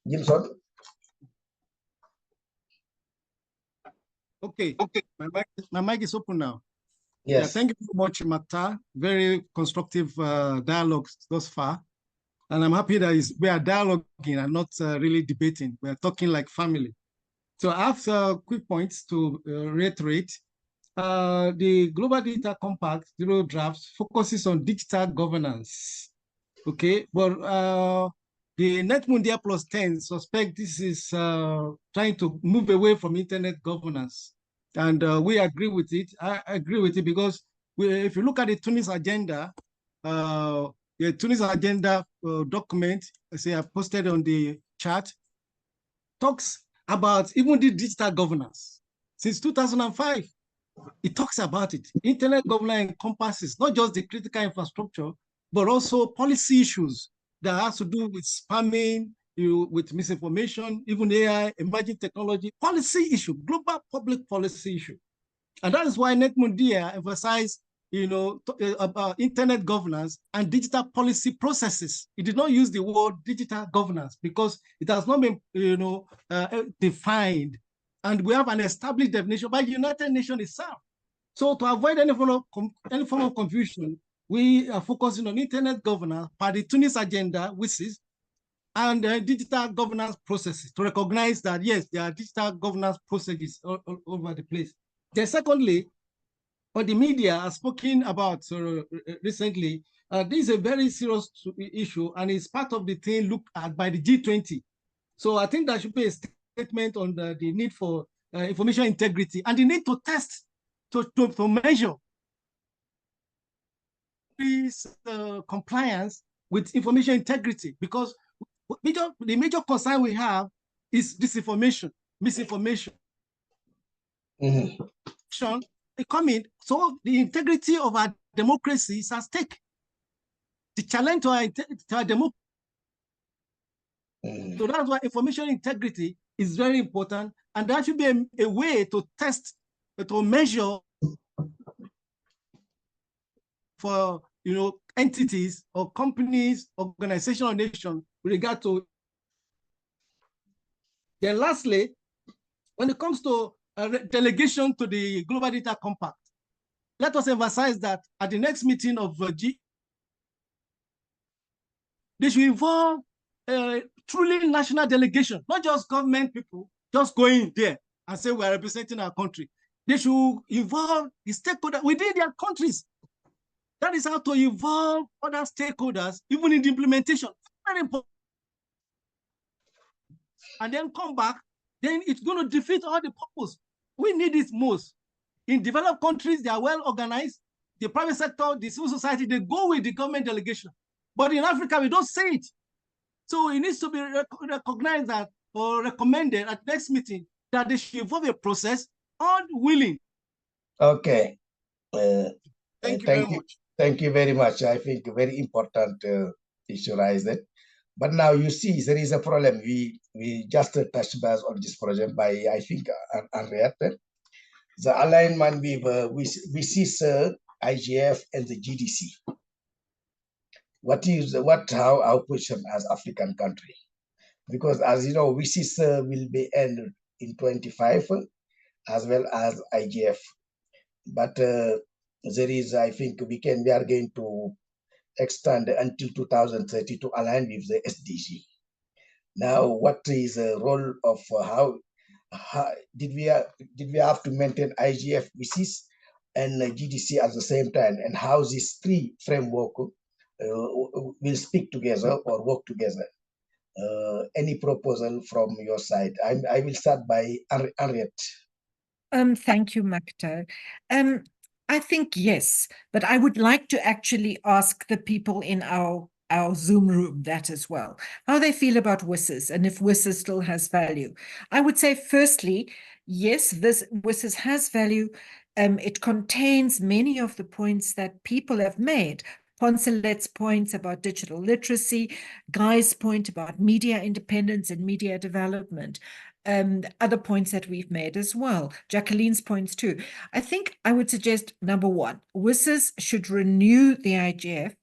Jimson?
Okay. My mic is open now.
Yes.
Yeah, thank you so much, Makta. Very constructive dialogue thus far. And I'm happy that we are dialoguing and not really debating. We're talking like family. So I have quick points to reiterate. The Global Data Compact Zero Drafts focuses on digital governance. Okay, but the Net Mundial Plus 10 suspect this is trying to move away from internet governance. And we agree with it. I agree with it because if you look at the Tunis agenda, the Tunis agenda document, say I posted on the chat, talks about even the digital governance. Since 2005, it talks about it. Internet governance encompasses not just the critical infrastructure, but also policy issues that has to do with spamming, with misinformation, even AI, emerging technology, policy issue, global public policy issue. And that is why Net Mundial emphasized, about internet governance and digital policy processes. It did not use the word digital governance because it has not been, defined. And we have an established definition by the United Nations itself. So to avoid any form of confusion, we are focusing on internet governance by the Tunis agenda, which is, and digital governance processes to recognize that, yes, there are digital governance processes all over the place. Then secondly, what the media has spoken about recently, this is a very serious issue, and it's part of the thing looked at by the G20. So I think there should be a statement on the need for information integrity and the need to test to measure this compliance with information integrity, because the major concern we have is disinformation, misinformation. Coming, so the integrity of our democracy is at stake. The challenge to our democracy. So that's why information integrity is very important, and that should be a way to test, to measure for entities or companies, organizations, or nations with regard to. Then lastly, when it comes to delegation to the Global Data Compact, let us emphasize that at the next meeting of they should involve truly national delegation, not just government people just going there and say we are representing our country. They should involve the stakeholders within their countries. That is how to involve other stakeholders, even in the implementation. Very important. And then come back, then it's going to defeat all the purpose. We need it most. In developed countries, they are well organized. The private sector, the civil society, they go with the government delegation. But in Africa, we don't say it. So it needs to be recognized that, or recommended at next meeting, that they should involve a process on willing.
Okay.
Thank you very much.
Thank you very much. I think very important issue raised. But now you see there is a problem. We just touched base on this project by, I think, Henriette. The alignment with CIS, IGF, and the GDC. How our position as African country? Because as you know, CIS will be ended in 25, as well as IGF. But there is, I think, we are going to extend until 2030 to align with the SDG. Now, what is the role of how did we have to maintain IGF, CIS, and GDC at the same time, and how these three framework will speak together or work together? Any proposal from your side? I will start by Henriette.
Thank you, Makta. I think yes, but I would like to actually ask the people in our Zoom room that as well, how they feel about WSIS and if WSIS still has value. I would say, firstly, yes, this WSIS has value. It contains many of the points that people have made. Poncelet's points about digital literacy, Guy's point about media independence and media development, other points that we've made as well, Jacqueline's points too. I think I would suggest, number one, WSIS should renew the IGF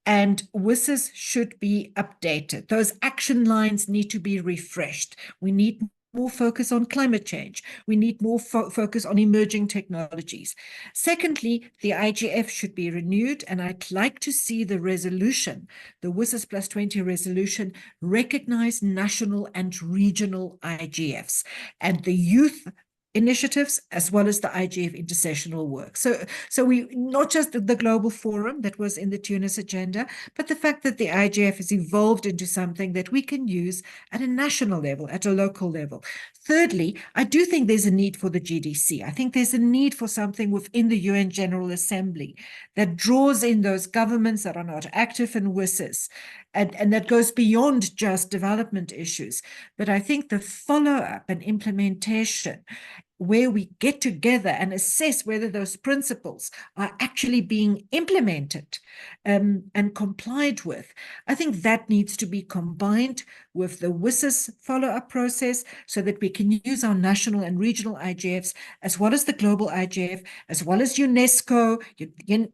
and WSIS should be updated. Those action lines need to be refreshed. We need more focus on climate change. We need more focus on emerging technologies. Secondly, the IGF should be renewed, and I'd like to see the resolution, the WSIS Plus 20 resolution, recognize national and regional IGFs and the youth initiatives as well as the IGF intersessional work. So we not just the global forum that was in the Tunis agenda, but the fact that the IGF has evolved into something that we can use at a national level, at a local level. Thirdly, I do think there's a need for the GDC. I think there's a need for something within the UN General Assembly that draws in those governments that are not active in WSIS, and that goes beyond just development issues. But I think the follow-up and implementation, where we get together and assess whether those principles are actually being implemented and complied with, I think that needs to be combined with the WSIS follow-up process so that we can use our national and regional IGFs, as well as the global IGF, as well as UNESCO, the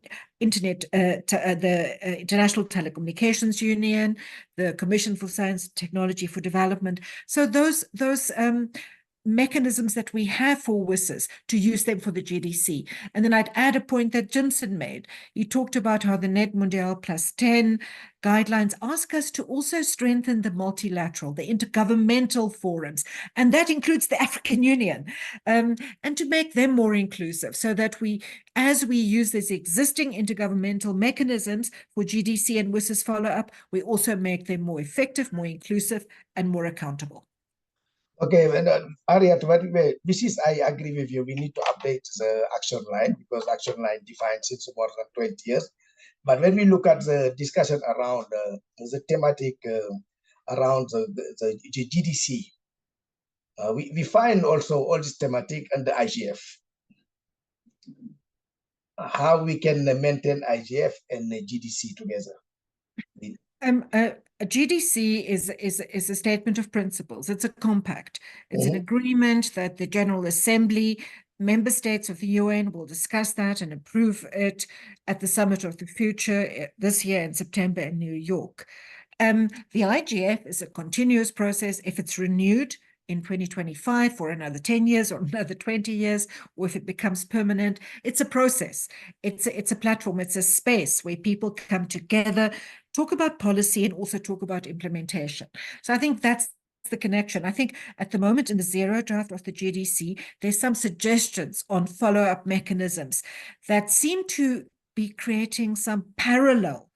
International Telecommunications Union, the Commission for Science and Technology for Development. So those mechanisms that we have for WSIS, to use them for the GDC. And then I'd add a point that Jimson made. He talked about how the Net Mondial Plus 10 guidelines ask us to also strengthen the multilateral, the intergovernmental forums, and that includes the African Union, and to make them more inclusive so that as we use these existing intergovernmental mechanisms for GDC and WSIS follow-up, we also make them more effective, more inclusive, and more accountable.
Okay, and Ariat, this is, I agree with you. We need to update the action line because action line defines it more than 20 years. But when we look at the discussion around the thematic around the GDC, we find also all this thematic and the IGF. How we can maintain IGF and the GDC together.
A GDC is a statement of principles. It's a compact. It's an agreement that the General Assembly, member states of the UN will discuss that and approve it at the Summit of the Future this year in September in New York. The IGF is a continuous process. If it's renewed in 2025 for another 10 years or another 20 years, or if it becomes permanent, it's a process. It's a platform. It's a space where people come together, talk about policy, and also talk about implementation. So I think that's the connection. I think at the moment in the zero draft of the GDC, there's some suggestions on follow-up mechanisms that seem to be creating some parallel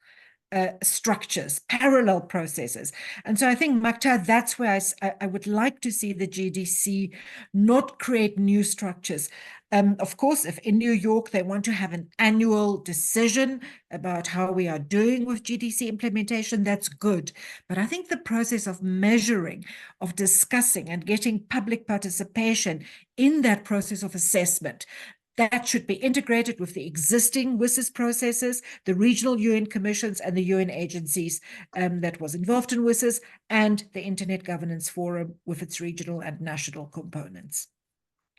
structures, parallel processes. And so I think, Makta, that's where I would like to see the GDC not create new structures. Of course, if in New York they want to have an annual decision about how we are doing with GDC implementation, that's good. But I think the process of measuring, of discussing and getting public participation in that process of assessment, that should be integrated with the existing WSIS processes, the regional UN commissions and the UN agencies that was involved in WSIS, and the Internet Governance Forum with its regional and national components.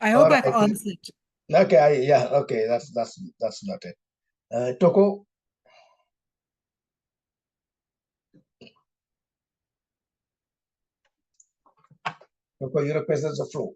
I hope I've answered.
Okay, yeah, okay, that's noted. Toko? Toko, you represent the floor.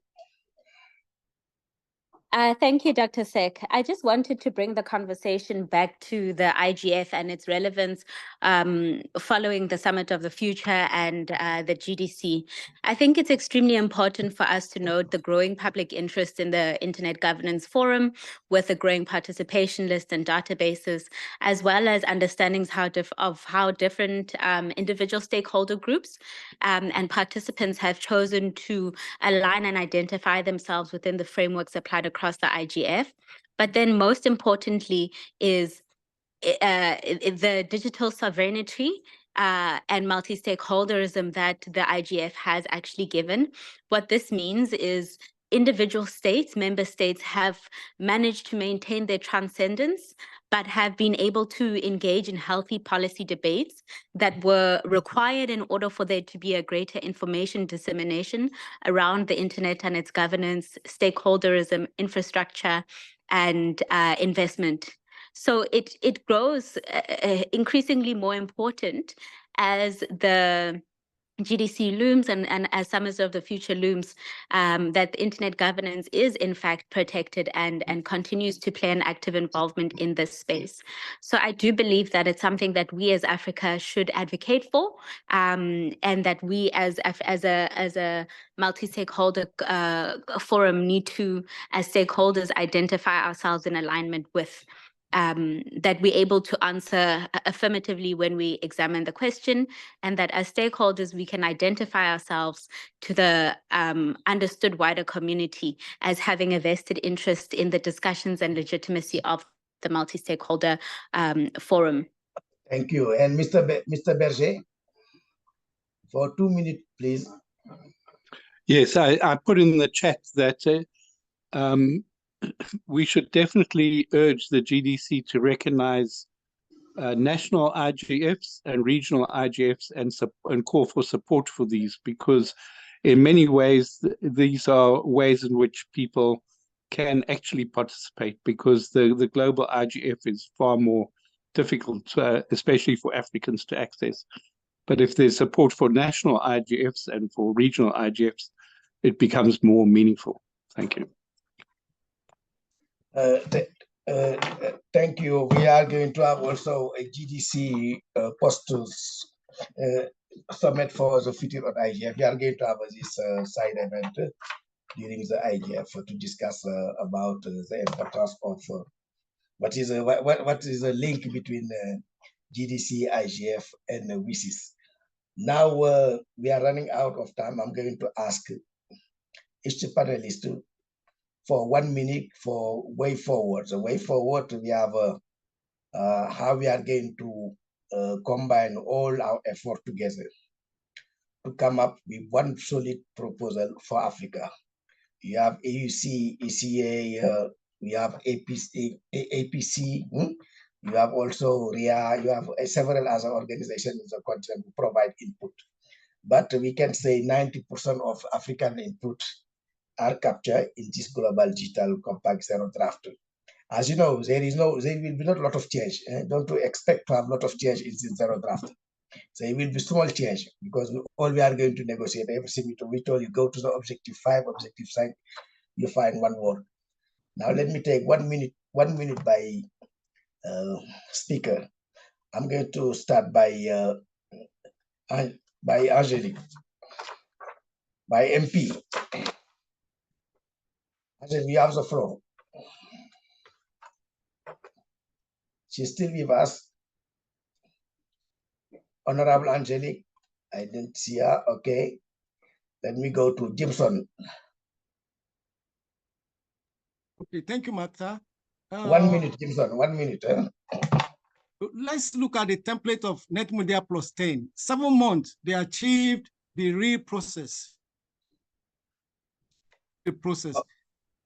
Thank you, Dr. Sek. I just wanted to bring the conversation back to the IGF and its relevance following the Summit of the Future and the GDC. I think it's extremely important for us to note the growing public interest in the Internet Governance Forum with a growing participation list and databases, as well as understandings of how different individual stakeholder groups and participants have chosen to align and identify themselves within the frameworks applied across the IGF. But then most importantly is the digital sovereignty and multi-stakeholderism that the IGF has actually given. What this means is individual states, member states, have managed to maintain their transcendence, but have been able to engage in healthy policy debates that were required in order for there to be a greater information dissemination around the internet and its governance, stakeholderism, infrastructure, and investment. So it grows increasingly more important as the GDC looms and as Summits of the Future looms, that internet governance is in fact protected and continues to play an active involvement in this space. So I do believe that it's something that we as Africa should advocate for, and that we as a multi-stakeholder forum need to, as stakeholders, identify ourselves in alignment with. That we're able to answer affirmatively when we examine the question, and that as stakeholders, we can identify ourselves to the understood wider community as having a vested interest in the discussions and legitimacy of the multi-stakeholder forum.
Thank you. And Mr. Berger, for 2 minutes, please.
Yes, I put in the chat that we should definitely urge the GDC to recognize national IGFs and regional IGFs and call for support for these, because in many ways, these are ways in which people can actually participate, because the global IGF is far more difficult, especially for Africans to access. But if there's support for national IGFs and for regional IGFs, it becomes more meaningful. Thank you.
Thank you. We are going to have also a GDC post summit for the future of IGF. We are going to have this side event during the IGF to discuss about the importance of what is the link between GDC, IGF, and WSIS. Now we are running out of time. I'm going to ask each panelist for 1 minute for way forward. The way forward, we have how we are going to combine all our effort together to come up with one solid proposal for Africa. You have AUC, ECA, we have APC, you have also RIA, you have several other organizations in the continent who provide input. But we can say 90% of African input are captured in this global digital compact zero draft. As you know, there will be not a lot of change. Don't expect to have a lot of change in this zero draft. So it will be small change because all we are going to negotiate, everything we told you, go to the objective 5, objective 6, you find one word. Now let me take 1 minute by speaker. I'm going to start by Angelique, by MP. Angelique, you have the floor. She's still with us. Honorable Angelique, I didn't see her. Okay. Let me go to Gibson.
Okay, thank you, Martha.
1 minute, Gibson, 1 minute.
Let's look at the template of Net Media Plus 10. 7 months, they achieved the real process.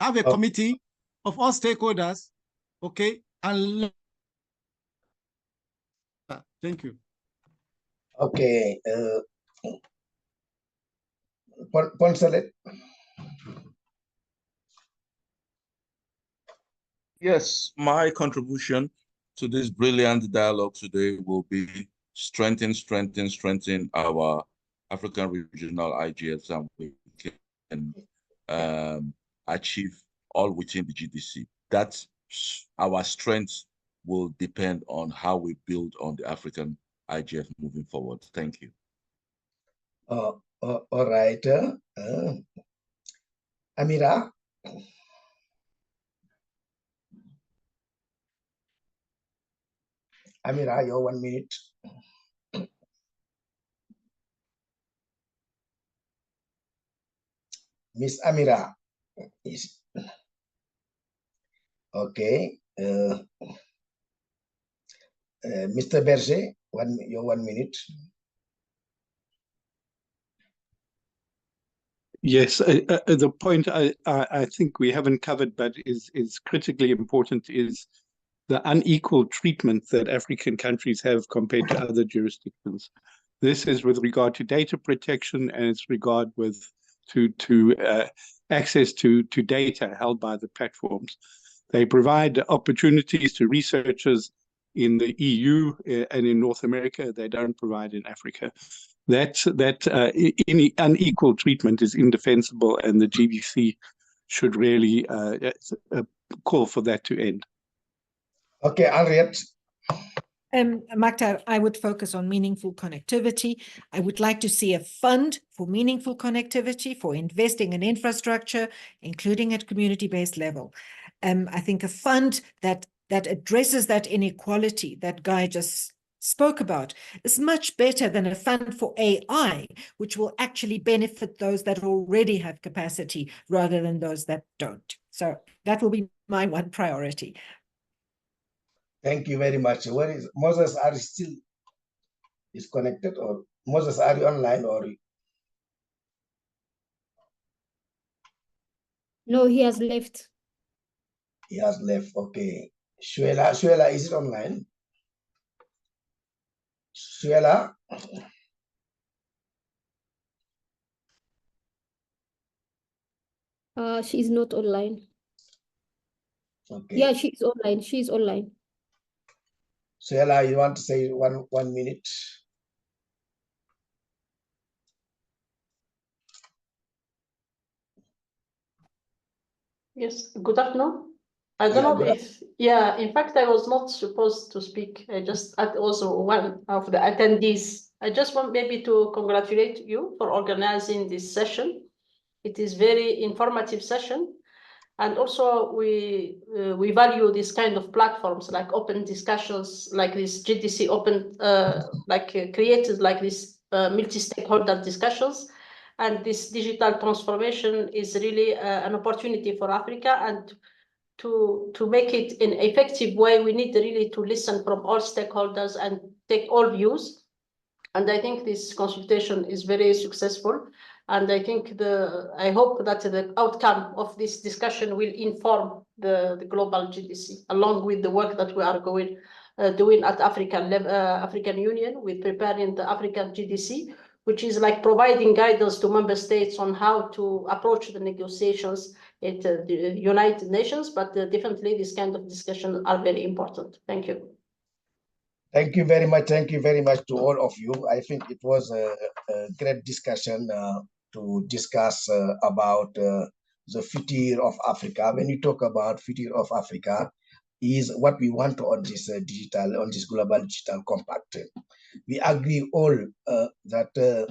Have a committee of all stakeholders, okay, and thank you.
Okay, Poncelet.
Yes, my contribution to this brilliant dialogue today will be strengthen our African regional IGFs, and we can achieve all within the GDC. That's our strength will depend on how we build on the African IGF moving forward. Thank you.
All right. Amira. Amira, your 1 minute. Miss Amira. Is okay. Mr. Berger, your 1 minute.
Yes, the point I think we haven't covered, but is critically important, is the unequal treatment that African countries have compared to other jurisdictions. This is with regard to data protection, and it's regard with to access to data held by the platforms. They provide opportunities to researchers in the EU and in North America. They don't provide in Africa. Any unequal treatment is indefensible, and the GDC should really call for that to end.
Okay, Henriette.
Maktar, I would focus on meaningful connectivity. I would like to see a fund for meaningful connectivity, for investing in infrastructure, including at community-based level. I think a fund that addresses that inequality that Guy just spoke about is much better than a fund for AI, which will actually benefit those that already have capacity rather than those that don't. So that will be my one priority.
Thank you very much. Where is Moses? Are you still disconnected, or Moses, are you online, or?
No, he has left.
He has left. Okay. Shuela, is it online? Shuela?
She's not online.
Okay.
Yeah, she's online. She's online.
Shuela, you want to say one minute?
Yes, good afternoon. I don't know if, in fact, I was not supposed to speak. I just also one of the attendees. I just want maybe to congratulate you for organizing this session. It is very informative session. And also we value this kind of platforms, like open discussions, like this GDC open, created like this multi-stakeholder discussions. And this digital transformation is really an opportunity for Africa. And to make it in an effective way, we need really to listen from all stakeholders and take all views. And I think this consultation is very successful. And I think I hope that the outcome of this discussion will inform the global GDC, along with the work that we are doing at African Union with preparing the African GDC, which is like providing guidance to member states on how to approach the negotiations at the United Nations. But definitely this kind of discussions are very important. Thank you.
Thank you very much. Thank you very much to all of you. I think it was a great discussion to discuss about the future of Africa. When you talk about future of Africa, is what we want on this global digital compact. We agree all that the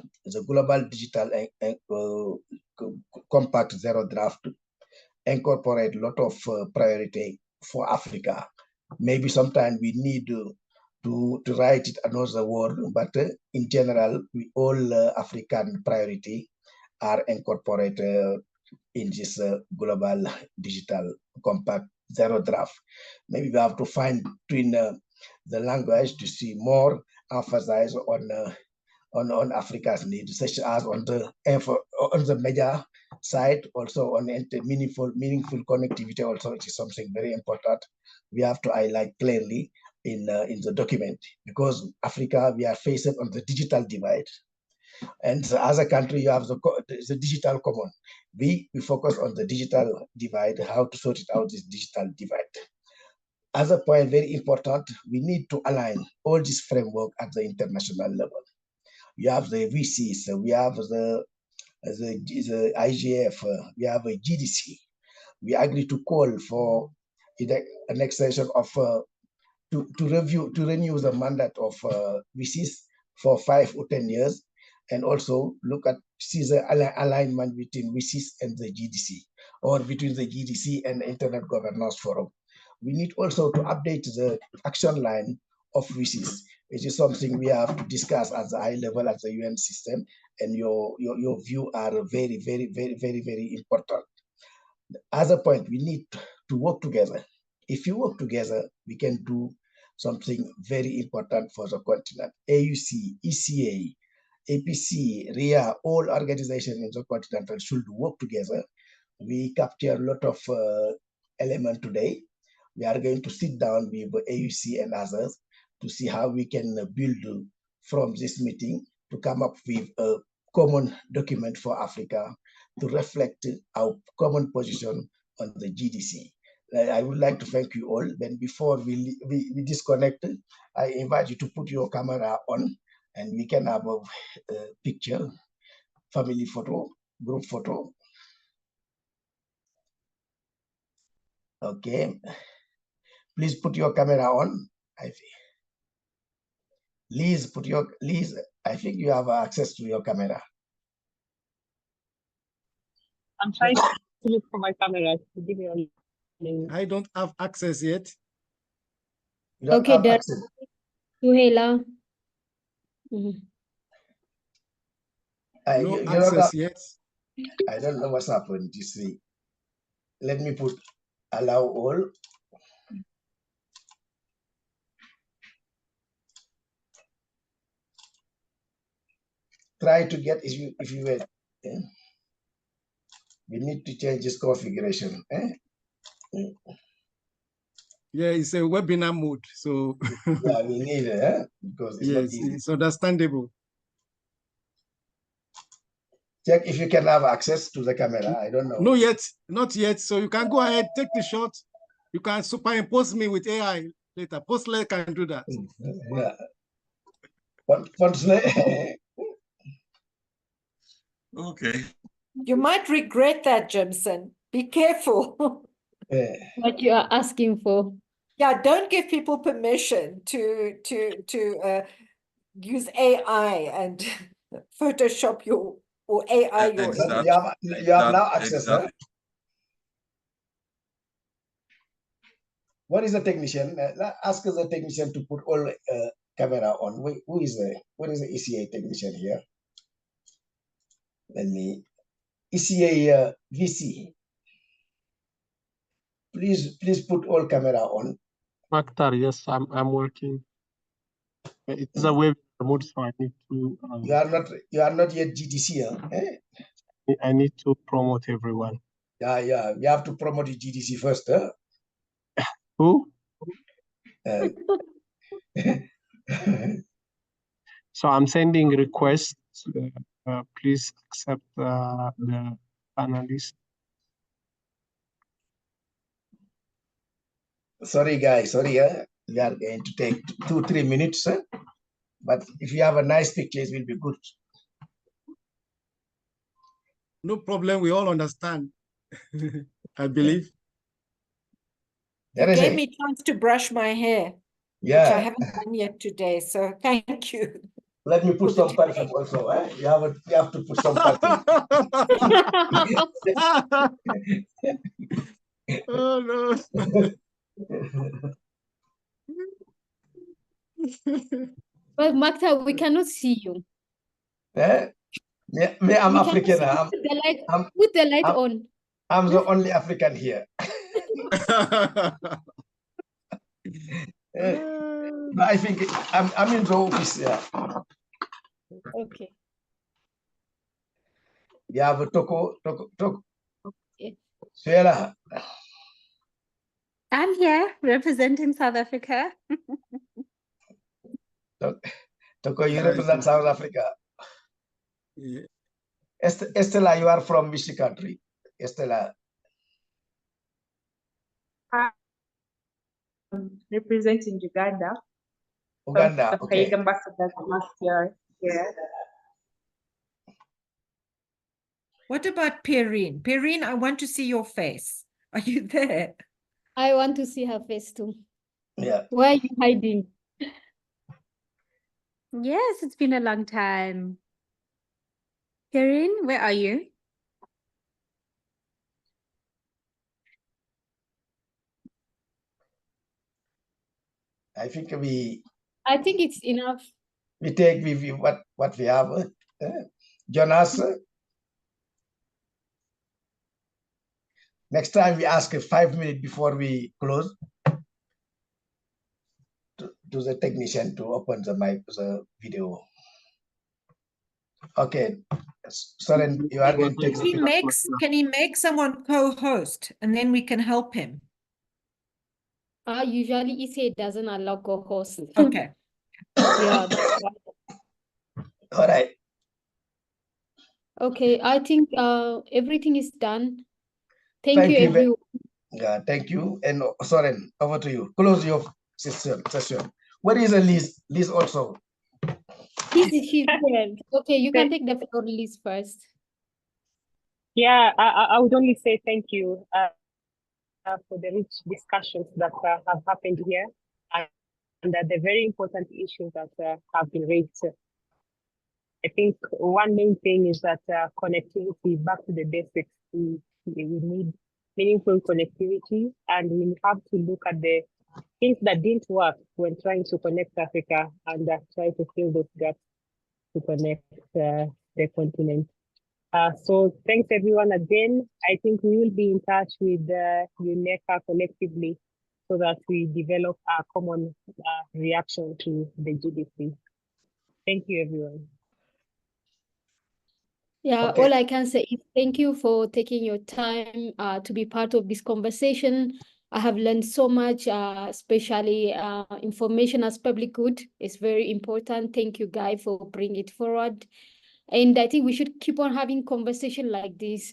global digital compact zero draft incorporate a lot of priority for Africa. Maybe sometime we need to write it another word, but in general, we all African priority are incorporated in this global digital compact zero draft. Maybe we have to find between the language to see more emphasize on Africa's needs, such as on the media side, also on meaningful connectivity. Also, it is something very important. We have to highlight clearly in the document, because Africa, we are faced on the digital divide. And as a country, you have the digital common. We focus on the digital divide, how to sort it out, this digital divide. As a point, very important, we need to align all this framework at the international level. We have the VCs, we have the IGF, we have a GDC. We agree to call for an extension of to renew the mandate of VCs for 5 or 10 years, and also look at the alignment between VCs and the GDC, or between the GDC and the Internet Governance Forum. We need also to update the action line of VCs. It is something we have to discuss at the high level at the UN system, and your view are very, very, very, very, very important. As a point, we need to work together. If you work together, we can do something very important for the continent. AUC, ECA, APC, RIA, all organizations in the continent should work together. We capture a lot of elements today. We are going to sit down with AUC and others to see how we can build from this meeting to come up with a common document for Africa to reflect our common position on the GDC. I would like to thank you all. Then before we disconnect, I invite you to put your camera on, and we can have a picture, family photo, group photo. Okay. Please put your camera on. Liz, I think you have access to your camera.
I'm trying to look for my camera. Give me a minute.
I don't have access yet.
Okay, that's Suhaila.
No access yet.
I don't know what's happened. You see, let me put allow all. Try to get if you wait. We need to change this configuration.
Yeah, it's a webinar mode, so
yeah, we need it because it's not easy.
It's understandable.
Check if you can have access to the camera. I don't know.
No yet, not yet. So you can go ahead, take the shot. You can superimpose me with AI later. Postler can do that.
Yeah.
Okay.
You might regret that, Jimson. Be careful.
What you are asking for.
Yeah, don't give people permission to use AI and Photoshop your or AI your.
Exactly. You have now access.
Exactly.
What is the technician? Ask the technician to put all camera on. Who is the ECA technician here? Let me. ECA VC. Please put all camera on.
Maktar, yes, I'm working. It is a web mode, so I need to.
You are not yet GDC, eh?
I need to promote everyone.
Yeah. You have to promote the GDC first, huh?
Who? So I'm sending requests. Please accept the panelists.
Sorry, guys. Sorry, we are going to take 2-3 minutes. But if you have a nice picture, it will be good.
No problem. We all understand. I believe.
You gave me a chance to brush my hair, which I haven't done yet today. So thank you.
Let me put some perfume also. Eh? You have to put some perfume.
Oh no.
Well, Magda, we cannot see you.
Eh? Me, I'm African.
Put the light on.
I'm the only African here. But I think I'm in the office. Yeah.
Okay.
You have a Toko.
Okay.
Suela.
I'm here representing South Africa.
Toko, you represent South Africa. Yeah. Estela, you are from which country? Estela.
Representing Uganda.
Uganda, okay.
Ambassador last year. Yeah.
What about Perrine? Perrine, I want to see your face. Are you there?
I want to see her face too.
Yeah.
Why are you hiding?
Yes, it's been a long time. Perrine, where are you?
I think
it's enough.
We take what we have. Jonas. Next time we ask 5 minutes before we close to the technician to open the mic, the video. Okay. Soren, you are going to take
Can he make someone co-host and then we can help him?
Usually ECA doesn't allow co-host.
Okay.
Yeah.
All right.
Okay, I think everything is done. Thank you, everyone.
Yeah, thank you. And Soren, over to you. Close your session. Where is Liz? Liz also.
She's here. Okay, you can take the floor, Liz, first.
Yeah, I would only say thank you for the rich discussions that have happened here and the very important issues that have been raised. I think one main thing is that connectivity, back to the basics, we need meaningful connectivity, and we have to look at the things that didn't work when trying to connect Africa and try to fill those gaps to connect the continent. So thanks everyone again. I think we will be in touch with UNECA collectively so that we develop a common reaction to the GDC. Thank you, everyone.
Yeah, all I can say is thank you for taking your time to be part of this conversation. I have learned so much, especially information as public good is very important. Thank you, Guy, for bringing it forward. And I think we should keep on having conversation like this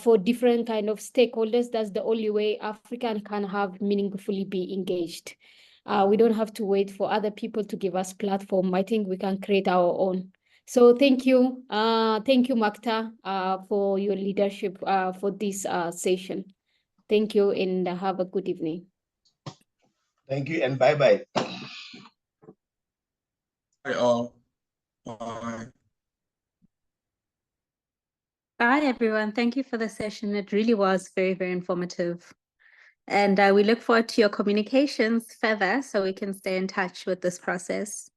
for different kind of stakeholders. That's the only way Africa can have meaningfully be engaged. We don't have to wait for other people to give us platform. I think we can create our own. So thank you, Magda, for your leadership for this session. Thank you, and have a good evening.
Thank you, and bye-bye.
Bye all. Bye.
Bye, everyone. Thank you for the session. It really was very, very informative. And we look forward to your communications further so we can stay in touch with this process.